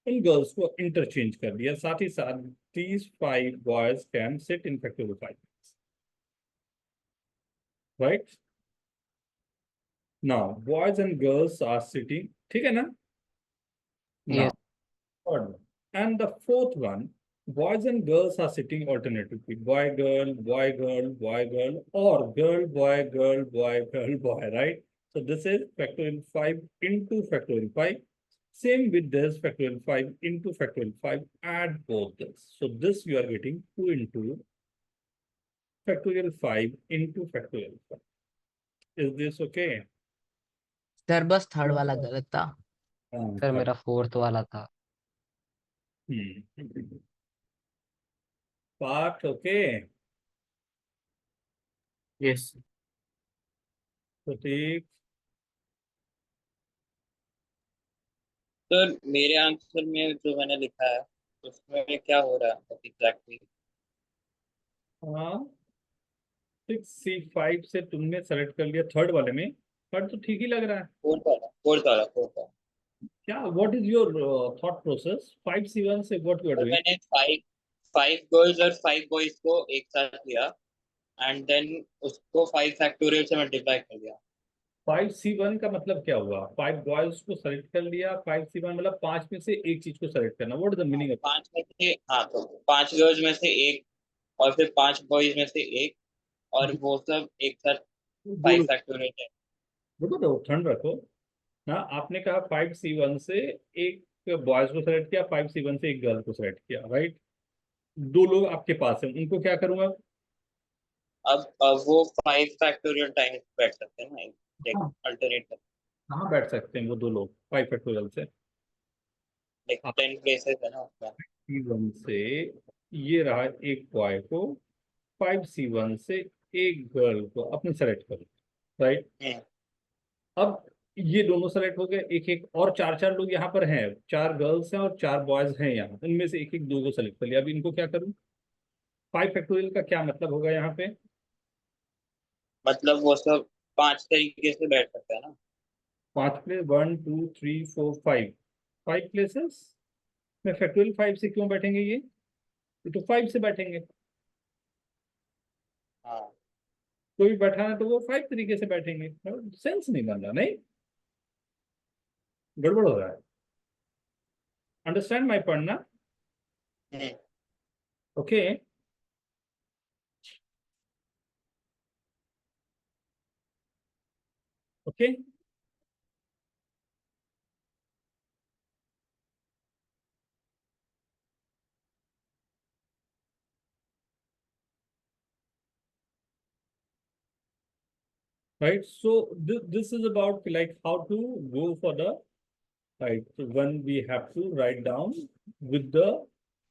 इन गर्ल्स को इंटरचेंज कर दिया, साथ ही साथ these 5 boys can sit in factorial 5, right? Now boys and girls are sitting, ठीक है ना? Now Yes. third one and the fourth one, boys and girls are sitting alternatively, boy girl boy girl boy girl, or girl boy girl boy girl boy, right? So this is factorial 5 into factorial 5. Same with this, factorial 5 into factorial 5, add both this. So this you are getting 2 into factorial 5 into factorial 5. Is this okay? Sir बस third वाला गलत था। Sir मेरा fourth वाला था। Part okay. Yes. प्रतीक, sir मेरे answer में जो मैंने लिखा है उसमें क्या हो रहा है एग्जैक्टली? हाँ 6C5 से तुमने सेलेक्ट कर लिया थर्ड वाले में, थर्ड तो ठीक ही लग रहा है। फोर्थ वाला। क्या what is your thought process? 5C1 से व्हाट यू आर तो डूइंग? मैंने फाइव गर्ल्स और 5 बॉयज को एक साथ लिया एंड देन उसको 5 फैक्टोरियल से मल्टीप्लाई कर दिया। 5C1 का मतलब क्या हुआ? 5 बॉयज को सेलेक्ट कर लिया, 5C1 मतलब 5 में से एक चीज को सेलेक्ट करना। What is the meaning of? 5 में से, हाँ, तो 5 गर्ल्स में से एक और फिर 5 बॉयज में से एक, और वो सब एक साथ 5 फैक्टोरियल है। रुको, ठंड रखो ना। आपने कहा 5C1 से एक बॉयज को सेलेक्ट किया, 5C1 से एक गर्ल को सेलेक्ट किया, राइट। दो लोग आपके पास हैं, उनको क्या करूंगा? अब वो 5 फैक्टोरियल टाइम्स बैठ सकते हैं ना, एक हाँ। अल्टरनेट कहाँ बैठ सकते हैं वो दो लोग 5 फैक्टोरियल से? लाइक 10 प्लेसेस है ना उसमें। C1 से ये रहा एक बॉय को, 5C1 से एक गर्ल को अपने सेलेक्ट करो, राइट। अब ये दोनों सेलेक्ट हो गए, एक एक और 4 4 लोग यहाँ पर हैं, 4 गर्ल्स हैं और 4 बॉयज हैं यहाँ, उनमें से एक एक दो को सेलेक्ट कर लिया। अब इनको क्या करूँ? 5 फैक्टोरियल का क्या मतलब होगा यहाँ पे? मतलब वो सब 5 तरीके से बैठ सकता है ना। 5 प्लेस, 1 2 3 4 5, 5 प्लेसेस में फैक्टोरियल 5 से क्यों बैठेंगे ये तो 5 से बैठेंगे। हाँ। कोई बैठाना तो वो 5 तरीके से बैठेंगे, सेंस नहीं बन रहा, नहीं गड़बड़ हो रहा है। अंडरस्टैंड माई पॉइंट ना? Hmm, okay. Okay, right, so this is about like how to go for the right, so when we have to write down with the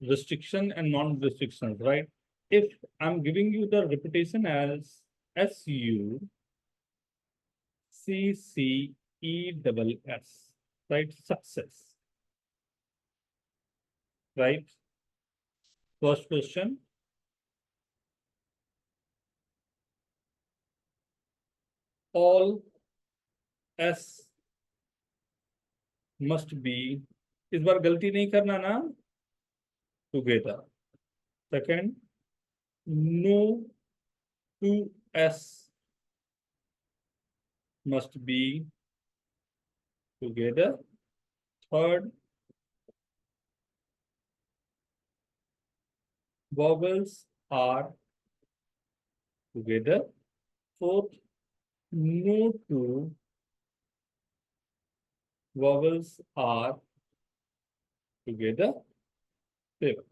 restriction and non-restrictions, right? If I'm giving you the repetition as SU CCESS, right? Success, right? First question. All S must be, इस बार गलती नहीं करना ना, together. Second, no two S must be together. Third, vowels are together. Fourth, no two vowels are together. Fifth,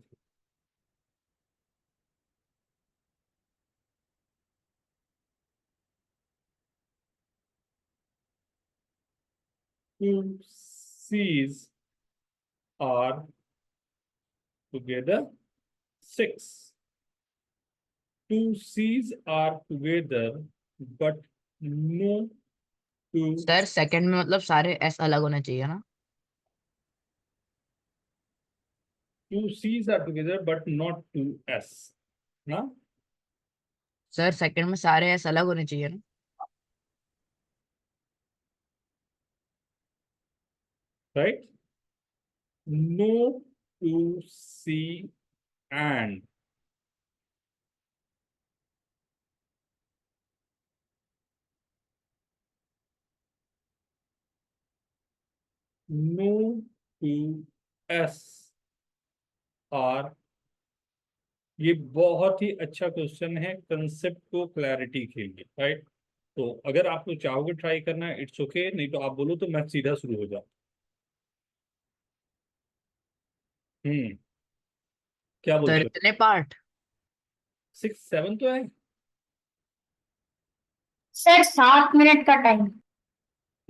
two C's are together. Six, two C's are together, but no two. Sir second में मतलब सारे S अलग होने चाहिए ना? Two C's are together, but not two S. ना? Sir second में सारे एस अलग होने चाहिए ना? Right? No two C and. No two S are. ये बहुत ही अच्छा क्वेश्चन है कंसेप्ट को क्लैरिटी के लिए, राइट? तो अगर आप लोग चाहोगे ट्राई करना, इट्स ओके, नहीं तो आप बोलो तो मैं सीधा शुरू हो जाऊं। क्या सर बोलते हो? इतने पार्ट? 6 7 तो है। सर 7 मिनट का टाइम।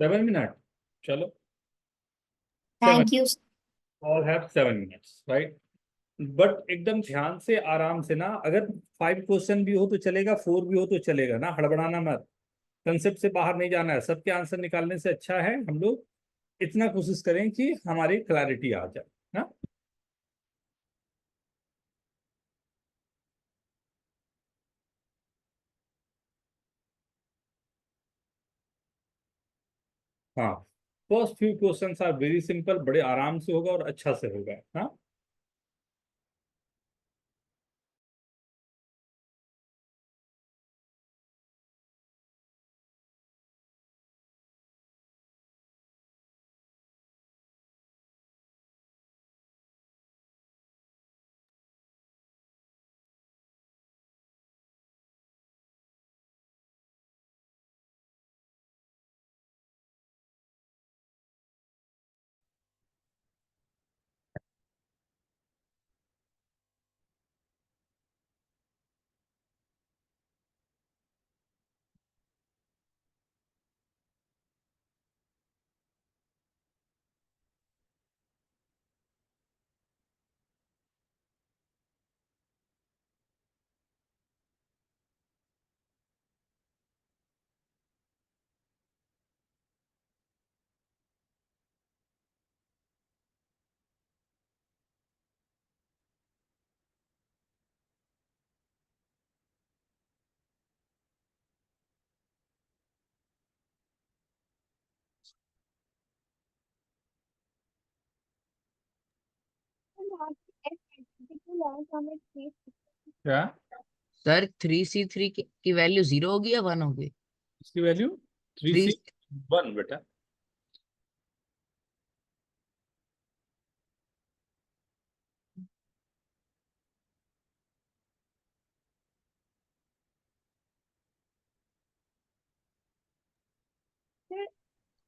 7 मिनट, चलो। Thank you. All have 7 minutes, right? But एकदम ध्यान से आराम से ना, अगर 5 क्वेश्चन भी हो तो चलेगा, 4 भी हो तो चलेगा ना, हड़बड़ाना मत। कंसेप्ट से बाहर नहीं जाना है, सबके आंसर निकालने से अच्छा है हम लोग इतना कोशिश करें कि हमारी क्लैरिटी आ जाए ना। हाँ, first few questions are very simple, बड़े आराम से होगा और अच्छा से होगा। हाँ, क्या सर 3C3 की वैल्यू 0 होगी या 1 होगी? इसकी वैल्यू 3 3C1 बेटा।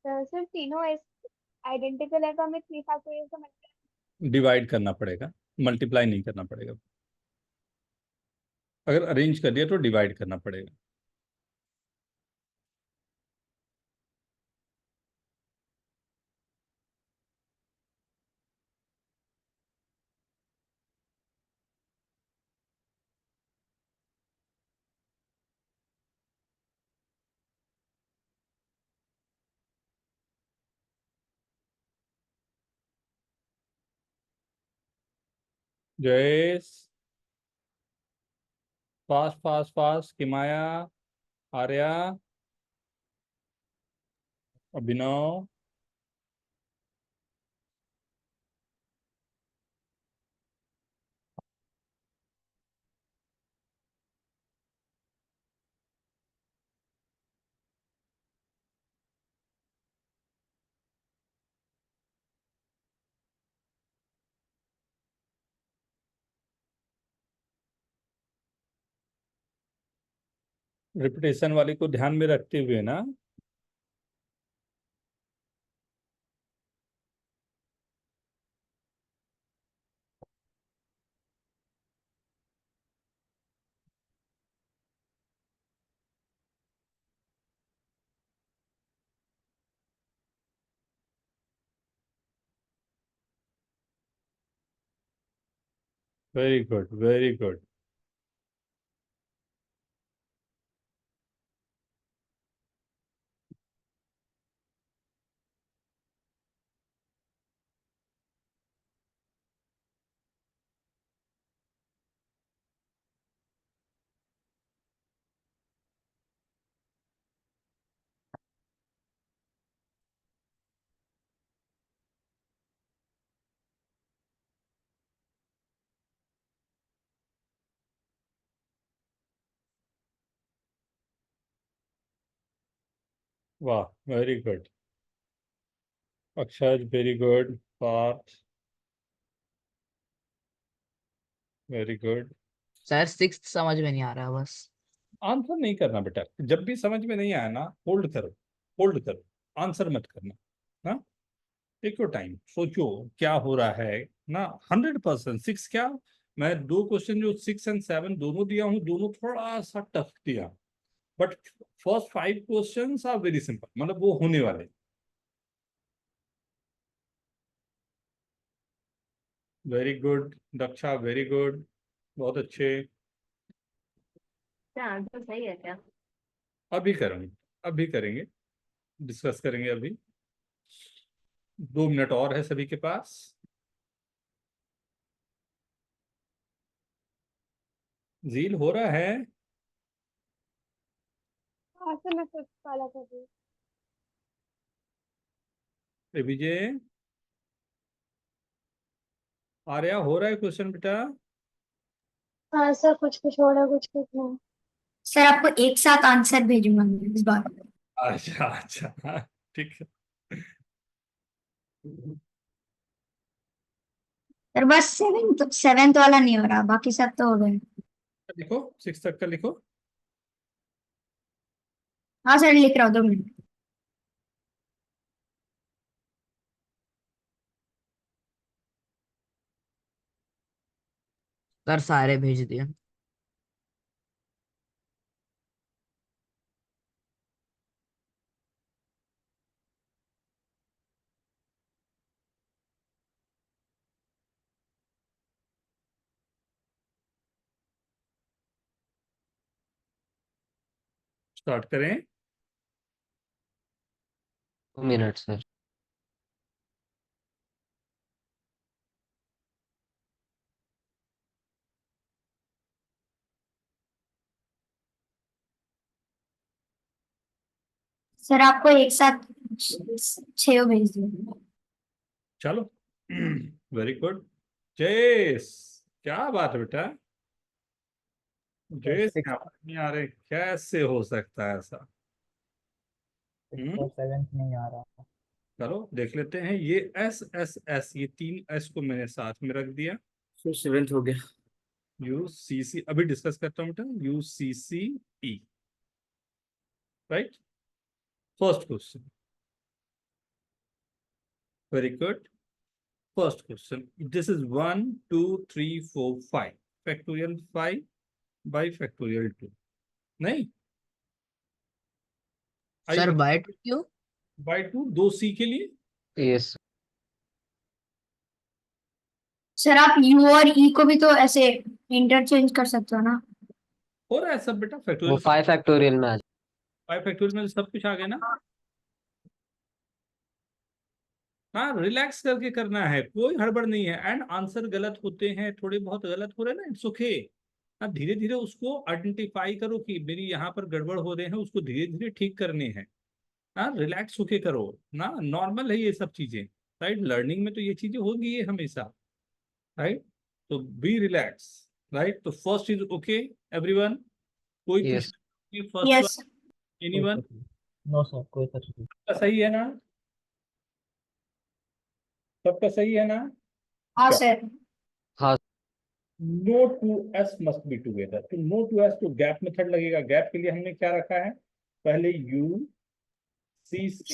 सर तीनों आइडेंटिकल है तो हमें 3 फैक्टोरियल से डिवाइड करना पड़ेगा, मल्टीप्लाई नहीं करना पड़ेगा। अगर अरेंज कर दिया तो डिवाइड करना पड़ेगा। Jayesh, fast fast fast, Kimaya, Arya, Abhinav, repetition वाली को ध्यान में रखते हुए ना। Very good, very good. वाह, very good. Akshar, very good. Parth, very good. Sir 6 समझ में नहीं आ रहा बस। आंसर नहीं करना बेटा, जब भी समझ में नहीं आया ना, होल्ड करो, होल्ड करो, आंसर मत करना ना। टेक योर टाइम, सोचो क्या हो रहा है ना। 100% 6 क्या, मैं 2 क्वेश्चन जो 6 और 7 दोनों दिया हूँ, दोनों थोड़ा सा टफ दिया, but first 5 question are very simple, मतलब वो होने वाले। Very good Daksha, very good, बहुत अच्छे। क्या आंसर सही है क्या? अभी करेंगे, अभी करेंगे, डिस्कस करेंगे अभी। 2 मिनट और है सभी के पास। जील हो रहा है। हाँ सर मैं फिफ्थ वाला कर रही हूँ। विजय, आर्या, हो रहा है क्वेश्चन बेटा? हाँ सर, कुछ कुछ हो रहा है, कुछ कुछ नहीं। सर आपको एक साथ आंसर भेजूंगा मैं इस बार। अच्छा अच्छा, हाँ, ठीक है। सर बस सेवेंथ वाला नहीं हो रहा, बाकी सब तो हो गए। लिखो, 6 तक का लिखो। हाँ सर लिख रहा हूँ, 2 मिनट। सर सारे भेज दिए। स्टार्ट करें। 2 मिनट सर। सर आपको एक साथ 6 भेज दिया। चलो, वेरी गुड। जयेश, क्या बात है बेटा, ड्रेस sixth यहाँ पर नहीं आ रहे, कैसे हो सकता है ऐसा? और सेवेंथ नहीं आ रहा। चलो देख लेते हैं। ये एस एस एस, ये 3 S को मैंने साथ में रख दिया। फिर 7th हो गया। UCC अभी डिस्कस करता हूँ बेटा, UCCE, right. First question, very good. First question, this is 1 2 3 4 5 factorial 5 by factorial 2, नहीं सर बाय टू क्यों? बाई 2, 2C के लिए। यस सर आप यू और ई को भी तो ऐसे इंटरचेंज कर सकते हो ना। हो रहा है सब बेटा, वो फैक्टोरियल 5 फैक्टोरियल में आ जाए। 5 फैक्टोरियल में सब कुछ आ गया ना। हाँ, रिलैक्स करके करना है, कोई हड़बड़ नहीं है। एंड आंसर गलत होते हैं, थोड़े बहुत गलत हो रहे हैं ना, इट्स ओके। हाँ, धीरे धीरे उसको आइडेंटिफाई करो कि मेरी यहाँ पर गड़बड़ हो रहे हैं, उसको धीरे धीरे ठीक करने हैं। हाँ, रिलैक्स होके करो ना, नॉर्मल है ये सब चीजें, राइट। लर्निंग में तो ये चीजें होगी ये हमेशा, राइट। तो बी रिलैक्स, राइट। तो फर्स्ट इज ओके एवरीवन, कोई यस कुछ first yes one, anyone? No sir, कोई तकलीफ। सही है ना, सबका सही है ना? हाँ क्या? सर। हाँ no two S must be together. तो नो टू एस तो गैप मेथड लगेगा। गैप के लिए हमने क्या रखा है, पहले UCC,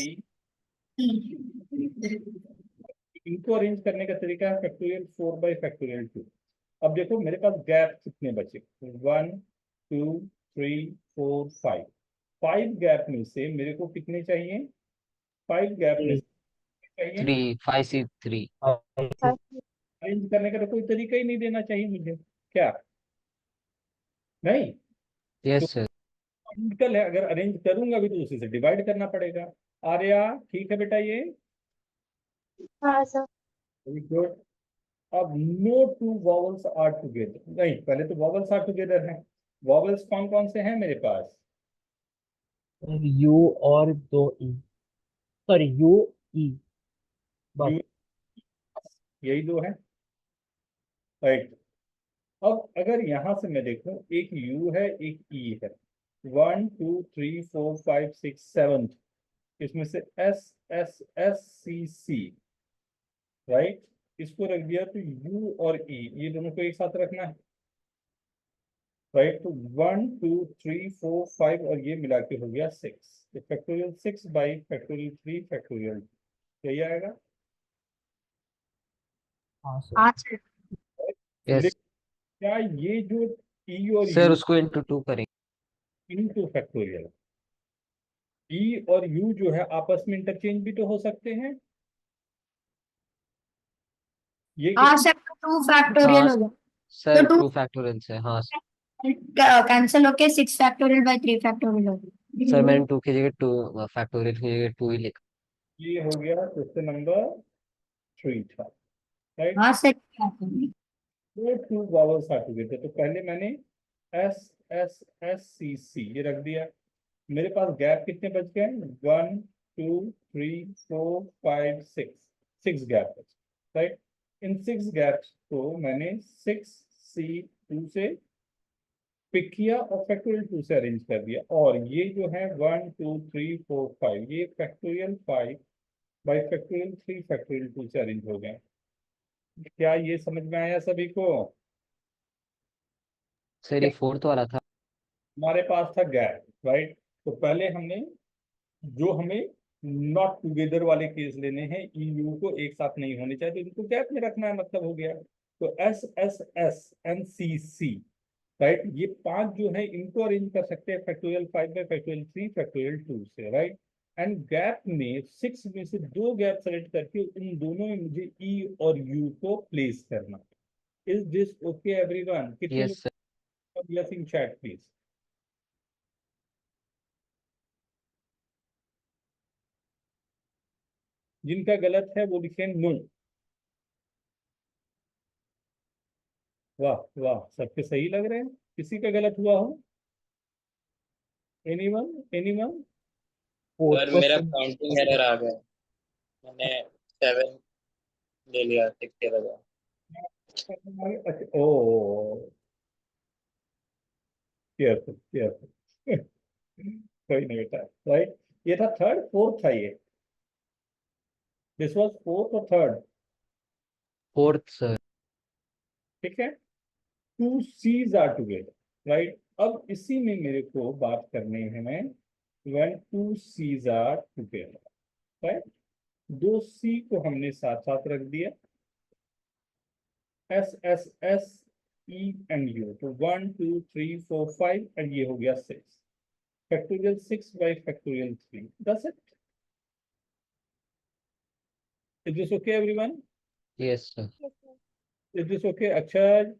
इनको अरेंज करने का तरीका है फैक्टोरियल 4 बाई फैक्टोरियल 2। अब देखो मेरे पास गैप कितने बचे, 1 2 3 4 5। 5 गैप में से मेरे को कितने चाहिए, 5 गैप में से चाहिए 3 5C3 अरेंज करने का। तो कोई तरीका ही नहीं देना चाहिए मुझे, क्या नहीं? यस सर लॉजिकल है, अगर अरेंज करूंगा भी तो उसी से डिवाइड करना पड़ेगा। आर्या ठीक है बेटा ये, हाँ सर। Very good. अब no two vowels are together, नहीं पहले तो वॉवल्स आर टुगेदर हैं। वॉवल्स कौन कौन से हैं मेरे पास? यू और दो ई, सॉरी यू ई, बस। यू, यही दो है, राइट। अब अगर यहां से मैं देखूं, एक U है एक E है, 1 2 3 4 5 6 7, इसमें से SSSCC, राइट। इसको रख दिया तो U और E, ये दोनों को एक साथ रखना है, राइट। तो 1 2 3 4 5 और ये मिला के हो गया 6। तो फैक्टोरियल 6 बाई फैक्टोरियल 3 फैक्टोरियल, यही आएगा। हाँ सर। हाँ सर। यस लेकिन क्या ये जो E और सर U उसको इंटू 2 करेंगे। इनटू फैक्टोरियल, E और U जो है आपस में इंटरचेंज भी तो हो सकते हैं। ये हाँ कितना, सर 2 फैक्टोरियल हाँ हो गया। सर तो 2 फैक्टोरियल से हाँ कैंसिल होके 6 फैक्टोरियल बाय 3 फैक्टोरियल हो सर गया। मैंने 2 की जगह 2 फैक्टोरियल की जगह 2 ही लिखा। ये हो गया क्वेश्चन नंबर 3 था, राइट। हाँ सर। दो टू वॉवल्स आ चुके थे, तो पहले मैंने SSSCC ये रख दिया। मेरे पास गैप कितने बच गए, 1 2 3 4 5 6, 6 गैप बचे, राइट। इन 6 गैप्स को मैंने 6C2 से पिक किया और फैक्टोरियल 2 से अरेंज कर दिया। और ये जो है 1 2 3 4 5, ये फैक्टोरियल 5 बाई फैक्टोरियल 3 फैक्टोरियल 2 से अरेंज हो गए। क्या ये समझ में आया सभी को? सर ये 4th वाला था। हमारे पास था गैप, राइट। तो पहले हमने जो हमें नॉट टुगेदर वाले केस लेने हैं, EU को एक साथ नहीं होने चाहिए, तो इनको गैप में रखना है, मतलब हो गया। तो SSSNCC, राइट। ये 5 जो है इनको अरेंज कर सकते हैं फैक्टोरियल 5 बाई फैक्टोरियल 3 फैक्टोरियल 2 से, राइट। एंड गैप में 6 में से 2 गैप सेलेक्ट करके उन दोनों में मुझे E और U को प्लेस करना। Is this okay everyone? कितने यस सर लोग यस इन चैट प्लीज? जिनका गलत है वो लिखें नो। वाह वाह, सबके सही लग रहे हैं। किसी का गलत हुआ हो? Anyone anyone? फोर्थ सर मेरा क्वेश्चन। काउंटिंग एरर आ गया, मैंने 7 ले लिया 6 के बजाय। अच्छा, ओ केयरफुल केयरफुल कोई नहीं बेटा, राइट। ये था थर्ड, फोर्थ था ये, दिस वाज फोर्थ और थर्ड, फोर्थ सर। ठीक है। Two Cs are together, right. अब इसी में मेरे को बात करनी है when two Cs are together, right. दो सी को हमने साथ साथ रख दिया, S S S E and U, तो 1 2 3 4 5 एंड ये हो गया 6, factorial 6 by factorial 3, that's it. Is this okay everyone? Yes sir. Yes, sir. Is this okay Akshar?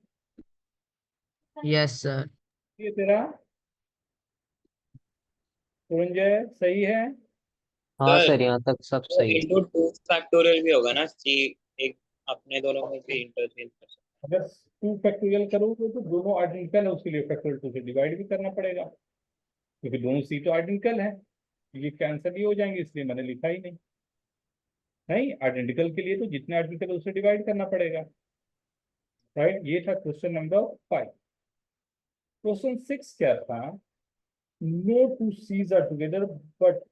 Yes sir. ये तेरा पुरंजय सही है? हाँ सर सर, यहाँ तक सब वो सही है। इंटू 2 फैक्टोरियल भी होगा ना, सी एक अपने दोनों में भी इंटरचेंज कर सकते अगर 2 फैक्टोरियल करोगे तो दोनों आइडेंटिकल है, उसके लिए फैक्टोरियल 2 से डिवाइड भी करना पड़ेगा, क्योंकि दोनों सी तो आइडेंटिकल है, ये कैंसिल ही हो जाएंगे, इसलिए मैंने लिखा ही नहीं। नहीं, आइडेंटिकल के लिए तो जितने आइडेंटिकल उससे डिवाइड करना पड़ेगा, राइट। ये था क्वेश्चन नंबर 5। क्वेश्चन 6 क्या था? No two Cs are together but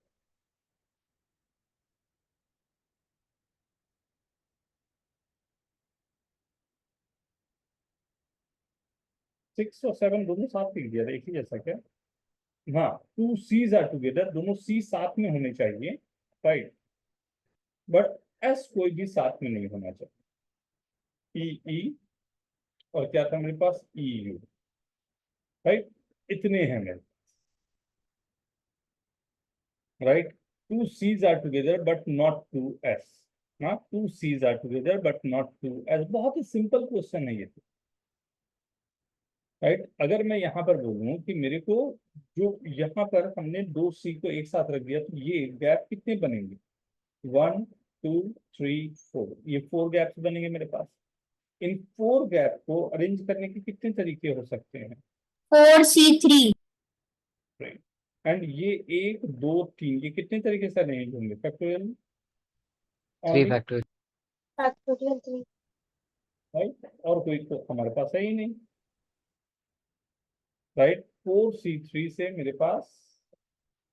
six और 7 दोनों साथ लिख दिया था, एक ही जैसा क्या? हाँ, टू सीज आर टुगेदर, दोनों सी साथ में होने चाहिए, राइट, बट एस कोई भी साथ में नहीं होना चाहिए। ई ई और क्या था मेरे पास? E U, right. इतने हैं मेरे, right. Two Cs are together but not two S, हाँ, two Cs are together but not two S, बहुत ही सिंपल क्वेश्चन है ये, राइट। अगर मैं यहाँ पर बोलूँ कि मेरे को जो यहाँ पर हमने दो सी को एक साथ रख दिया, तो ये गैप कितने बनेंगे? 1 2 3 4, ये 4 गैप्स बनेंगे मेरे पास। इन 4 गैप को अरेंज करने के कितने तरीके हो सकते हैं? 4C3 एंड ये 1 2 3, ये कितने तरीके से अरेंज होंगे? Factorial 3 only, factorial. Factorial 3. Right, और कोई तो हमारे पास है ही नहीं, राइट। 4C3 से मेरे पास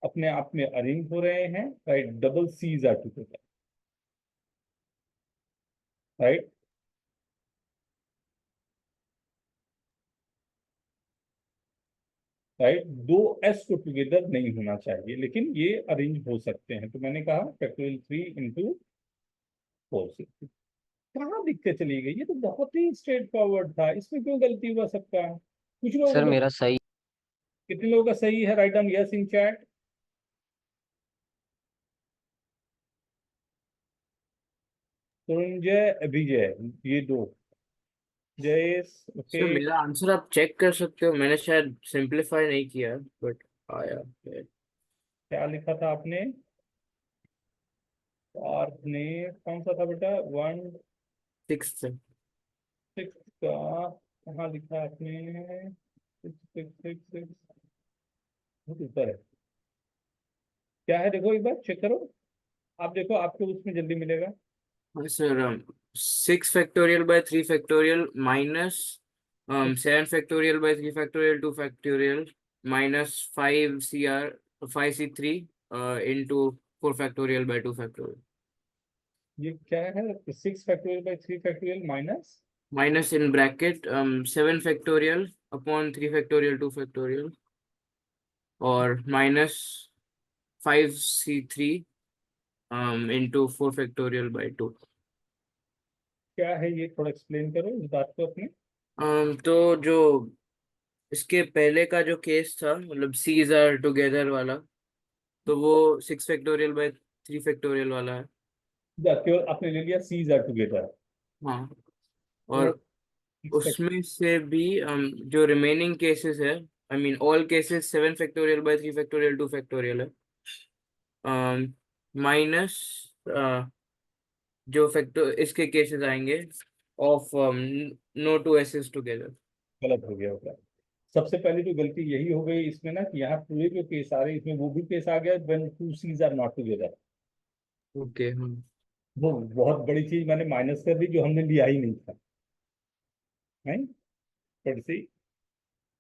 अपने आप में अरेंज हो रहे हैं, right. Double Cs are together, right. Right, दो एस को टुगेदर नहीं होना चाहिए, लेकिन ये अरेंज हो सकते हैं, तो मैंने कहा फैक्टोरियल 3 इंटू 4C3। कहाँ दिक्कत चली गई? ये तो बहुत ही स्ट्रेट फॉरवर्ड था, इसमें क्यों गलती हुआ सकता है? कुछ लोगों सर का, मेरा सही। कितने लोगों का सही है? Write down yes in chat. Sanjay, Abhijay, ये दो, जयेश, ओके। सर मेरा आंसर आप चेक कर सकते हो, मैंने शायद सिंपलीफाई नहीं किया बट आया है। क्या लिखा था आपने? आपने कौन सा था बेटा? 1 6 से 6 का कहाँ लिखा है आपने? 6 6 6 6 बहुत ऊपर है, क्या है? देखो एक बार चेक करो, आप देखो, आपको उसमें जल्दी मिलेगा। हाँ sir 6 factorial by 3 factorial minus 7 factorial by 3 factorial 2 factorial minus 5C3 into 4 factorial by 2 factorial ये क्या है? 6 factorial by 3 factorial minus minus in bracket 7 factorial upon 3 factorial 2 factorial और minus 5C3 into 4 factorial by 2। क्या है ये? थोड़ा explain करो इस बात को अपने। तो जो इसके पहले का जो केस था, मतलब सीज आर टुगेदर वाला, तो वो 6 फैक्टोरियल बाय 3 फैक्टोरियल वाला है। केवल आपने ले लिया सीज आर टुगेदर, हाँ, तो और उसमें से भी जो रिमेनिंग केसेस है, I mean all cases 7 factorial by 3 factorial 2 factorial है, माइनस जो फैक्टर इसके केसेस आएंगे of no two Ss together. गलत हो गया होगा। सबसे पहले तो गलती यही हो गई इसमें ना, कि यहाँ पूरे जो केस आ रहे हैं इसमें वो भी केस आ गया when two Cs are not together. Okay हाँ। वो बहुत बड़ी चीज मैंने माइनस कर दी, जो हमने लिया ही नहीं था। नहीं, थोड़ी सी,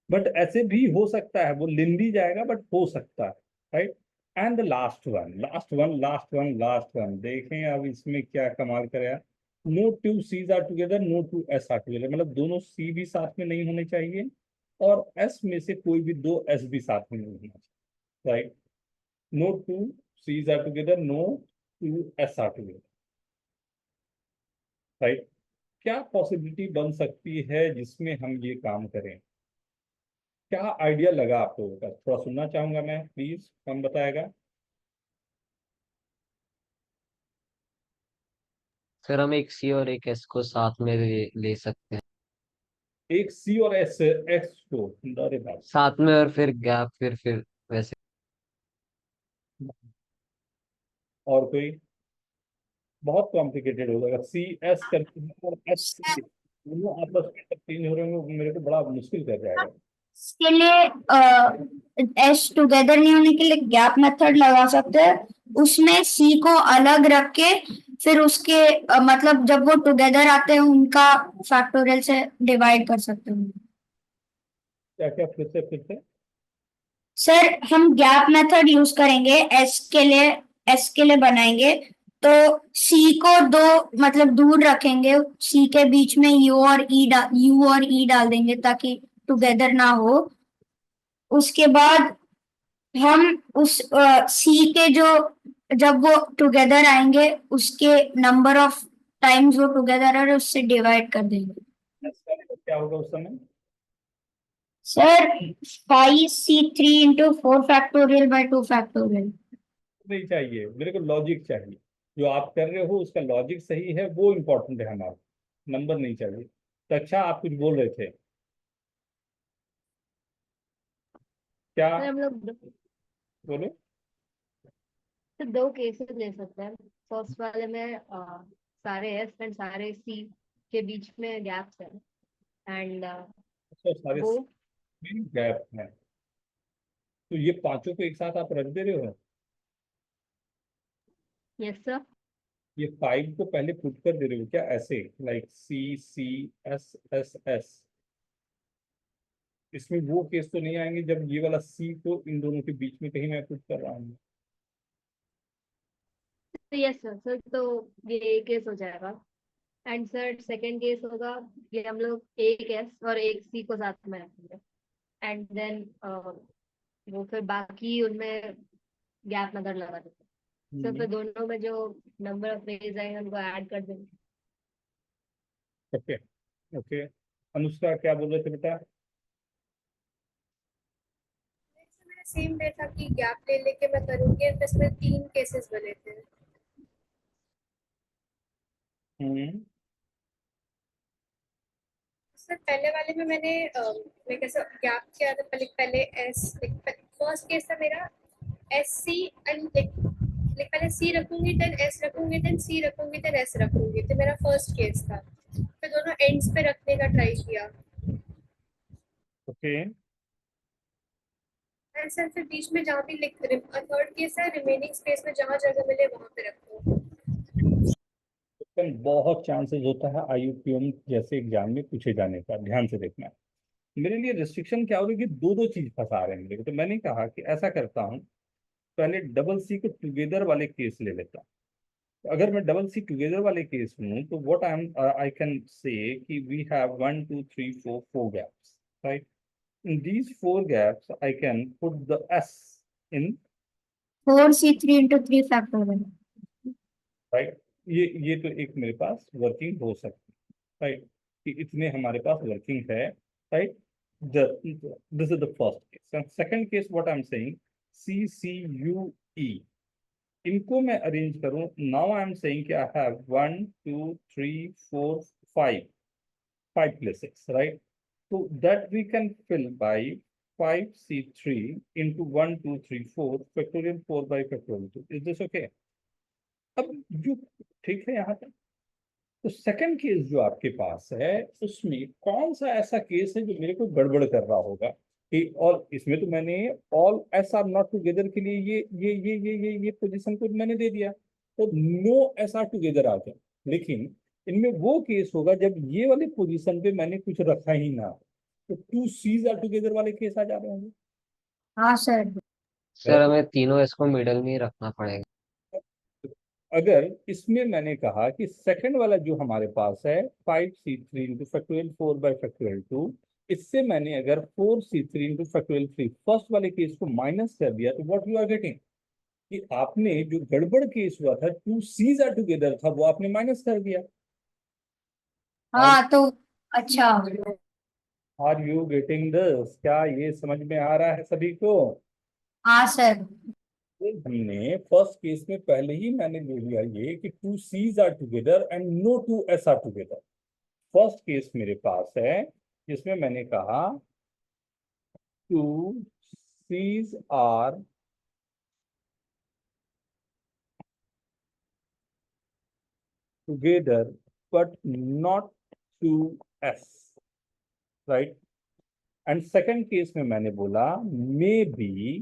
बट ऐसे भी हो सकता है, वो लेंदी जाएगा बट हो सकता है, right. And the last one देखें अब इसमें क्या कमाल करे। No two Cs are together, no two S are together, मतलब दोनों सी भी साथ में नहीं होने चाहिए और एस में से कोई भी दो एस भी साथ में नहीं होना चाहिए, right. No two Cs are together, no two S are together, right. क्या पॉसिबिलिटी बन सकती है जिसमें हम ये काम करें? क्या आइडिया लगा आप लोगों का? थोड़ा सुनना चाहूंगा मैं, प्लीज, कौन बताएगा? सर हम एक सी और एक एस को साथ में ले सकते हैं, एक सी और एस, एक्स को, अरे बाप, साथ में, और फिर गैप फिर वैसे। और कोई? बहुत कॉम्प्लिकेटेड हो जाएगा। सी एस करके और एस दोनों आपस में चेंज हो रहे हैं, वो मेरे को बड़ा मुश्किल कर जाएगा। इसके लिए एस टुगेदर नहीं होने के लिए गैप मेथड लगा सकते हैं, उसमें सी को अलग रख के फिर उसके मतलब जब वो टुगेदर आते हैं उनका फैक्टोरियल से डिवाइड कर सकते हैं। क्या क्या, फिर से? सर हम गैप मेथड यूज करेंगे एस के लिए बनाएंगे तो सी को दो मतलब दूर रखेंगे, सी के बीच में यू और ई डाल देंगे ताकि टुगेदर ना हो। उसके बाद हम उस सी के जो जब वो टुगेदर आएंगे उसके नंबर ऑफ टाइम्स वो टुगेदर है उससे डिवाइड कर देंगे। एस का मतलब क्या होगा उस समय? Sir 5C3 into 4 factorial by 2 factorial. नहीं चाहिए मेरे को, लॉजिक चाहिए। जो आप कर रहे हो उसका लॉजिक सही है, वो इम्पोर्टेंट है हमारा, नंबर नहीं चाहिए। तो अच्छा, आप कुछ बोल रहे थे क्या? सर हम लोग बोलो। तो दो केसेस ले सकते हैं। फर्स्ट वाले में सारे एस एंड सारे सी के बीच में गैप्स है एंड अच्छा, सारे वो गैप है, तो ये पांचों को एक साथ आप रख दे रहे हो? Yes sir. ये 5 को पहले पुट कर दे रहे हो क्या ऐसे, लाइक सी सी एस एस एस? इसमें वो केस तो नहीं आएंगे जब ये वाला सी को इन दोनों के बीच में कहीं मैं पुट कर रहा हूँ? यस सर, सर तो ये केस हो जाएगा। एंड सर सेकंड केस होगा कि हम लोग एक एस और एक सी को साथ में रखेंगे एंड देन वो फिर बाकी उनमें गैप मेथड लगा देते हैं। सर फिर दोनों में जो नंबर ऑफ वेज आएंगे उनको ऐड कर देंगे। Okay okay. अनुष्का क्या बोल रहे थे बेटा? मैंने सेम डे था कि गैप ले लेके मैं करूंगी, तो इसमें 3 केसेस बने थे। सर पहले वाले में मैं कैसे गैप किया था, पहले एस, फर्स्ट केस था मेरा एस सी एंड पहले सी रखूंगी देन एस रखूंगी देन सी रखूंगी देन एस रखूंगी, तो मेरा फर्स्ट केस था। फिर दोनों एंड्स पे रखने का ट्राई किया। ओके। सर फिर बीच में जहाँ भी थर्ड केस है, रिमेनिंग स्पेस में जहाँ जगह मिले वहां पे रखो। बहुत चांसेस होता है IUPM जैसे एग्जाम में पूछे जाने का, ध्यान से देखना। मेरे लिए रिस्ट्रिक्शन क्या होगी कि दो दो चीज फंसा रहे हैं मेरे को, तो मैंने कहा कि ऐसा करता हूँ, पहले डबल सी को टुगेदर वाले केस ले लेता हूँ। तो अगर मैं डबल सी टुगेदर वाले केस में, तो व्हाट आई कैन से कि we have 1 2 3 4 gaps, right. In these 4 gaps I can put the S in, 4C3 into 3 factorial. Right. ये तो एक मेरे पास वर्किंग हो सकती है, राइट, कि इतने हमारे पास वर्किंग है, right. This is the first case. Second case what I am saying, C C U E, इनको मैं अरेंज करूं। नाउ आई एम सेइंग कि I have 1 2 3 4 5 places, right? So that we can fill by 5C3 into 1 2 3 4 factorial 4 by factorial 2. Is this okay? अब जो ठीक है यहाँ तक। तो सेकंड केस जो आपके पास है, उसमें कौन सा ऐसा केस है जो मेरे को गड़बड़ कर रहा होगा कि, और इसमें तो मैंने all S R not together के लिए ये पोजीशन को मैंने दे दिया, तो नो एस आर टुगेदर आ गया। लेकिन इनमें वो केस होगा जब ये वाले पोजीशन पे मैंने कुछ रखा ही ना, तो टू सीज आर टुगेदर वाले केस आ जा रहे होंगे। हाँ सर। सर हमें तीनों इसको मिडल में ही रखना पड़ेगा। अगर इसमें मैंने कहा कि सेकंड वाला जो हमारे पास है 5c3 इंटू फैक्टोरियल 4/2, इससे मैंने अगर 4c3 इंटू फैक्टोरियल 3 फर्स्ट वाले केस को माइनस कर दिया, तो व्हाट यू आर गेटिंग कि आपने जो गड़बड़ केस हुआ था 2c's आर टुगेदर था, वो आपने माइनस कर दिया। हाँ तो अच्छा। Are you getting this? क्या ये समझ में आ रहा है सभी को? हाँ सर। हमने फर्स्ट केस में पहले ही मैंने ले लिया ये कि 2c's are together and no 2s are together. First case मेरे पास है जिसमें मैंने कहा 2c's are together but not 2s, right? And second case में मैंने बोला मे बी,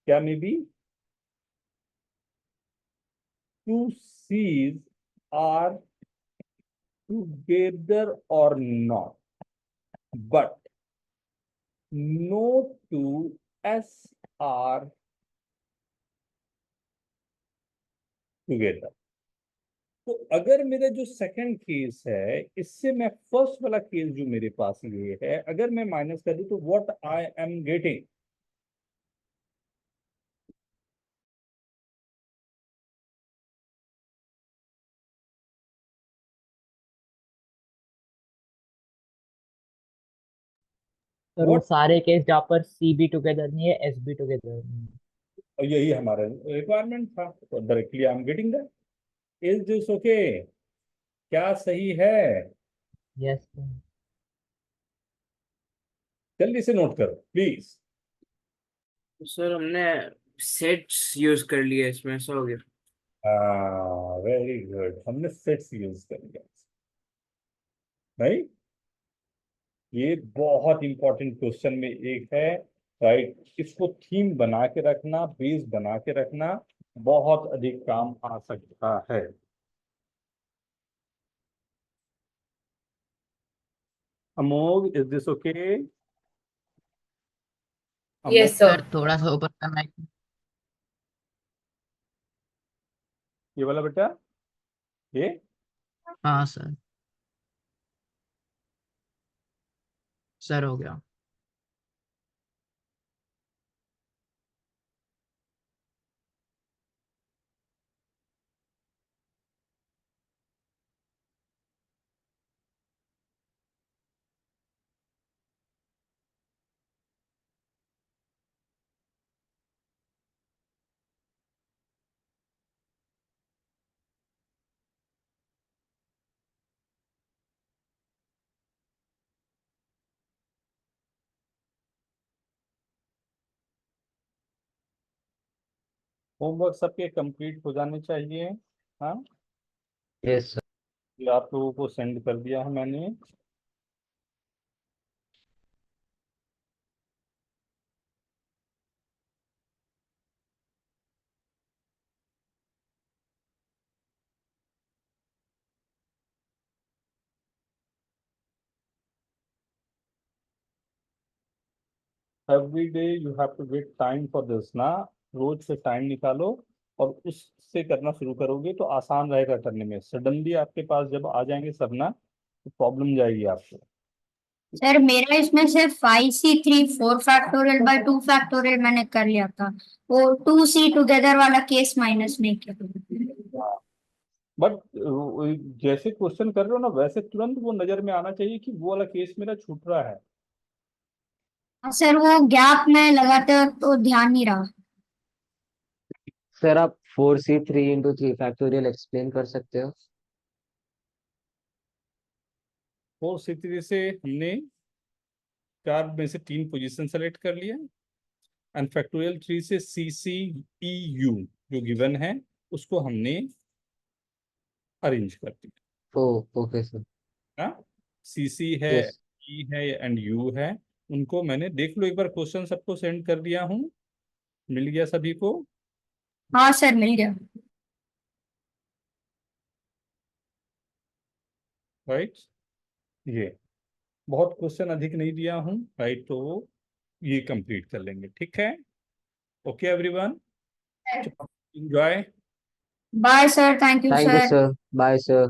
क्या may be 2c's are together or not, but no 2s are together। तो अगर मेरा जो सेकंड केस है इससे मैं फर्स्ट वाला केस जो मेरे पास ये है अगर मैं माइनस कर दूं, तो what I am getting, sir वो व्हाट, सारे केस जहाँ पर सी भी टुगेदर नहीं है, एस भी टुगेदर नहीं है। और यही हमारा रिक्वायरमेंट था, तो directly I am getting that. Is this okay? क्या सही है? Yes sir. जल्दी से नोट करो प्लीज। सर हमने सेट्स यूज कर लिए इसमें, ऐसा हो गया। वेरी गुड, हमने सेट्स यूज कर लिया भाई। ये बहुत इंपॉर्टेंट क्वेश्चन में एक है, राइट? इसको थीम बना के रखना, बेस बना के रखना, बहुत अधिक काम आ सकता है। Amogh, is this okay? Yes sir sir. थोड़ा सा ऊपर करना है। ये वाला बेटा, ये हाँ सर हो गया। होमवर्क सबके कंप्लीट हो जाने चाहिए। हाँ, यस सर। ये आप लोगों को सेंड कर दिया है मैंने। Every day you have to get time for this ना, रोज से टाइम निकालो और उससे करना शुरू करोगे तो आसान रहेगा करने में। सडनली आपके पास जब आ जाएंगे सब ना, तो प्रॉब्लम जाएगी आपको। सर मेरा इसमें सिर्फ 5c3 4 फैक्टोरियल/2 फैक्टोरियल मैंने कर लिया था, वो 2c टुगेदर वाला केस माइनस नहीं किया। बट जैसे क्वेश्चन कर रहे हो ना, वैसे तुरंत वो नजर में आना चाहिए कि वो वाला केस मेरा छूट रहा है। हाँ सर, वो गैप में लगाते वक्त तो ध्यान नहीं रहा। सर आप 4c3 इंटू 3 फैक्टोरियल एक्सप्लेन कर सकते हो? 4c3 से हमने 4 में से 3 पोजीशन सेलेक्ट कर लिया, एंड फैक्टोरियल 3 से CCEU जो गिवन है उसको हमने अरेंज कर दिया। Okay sir. हाँ, CC है, यस। E है एंड U है, उनको मैंने देख लो एक बार, क्वेश्चन सबको सेंड कर दिया हूँ। मिल गया सभी को? हाँ सर मिल गया। राइट। ये बहुत क्वेश्चन अधिक नहीं दिया हूँ, राइट, तो ये कंप्लीट कर लेंगे, ठीक है। Okay everyone, enjoy. Bye sir, thank you thank you sir. Sir, bye sir.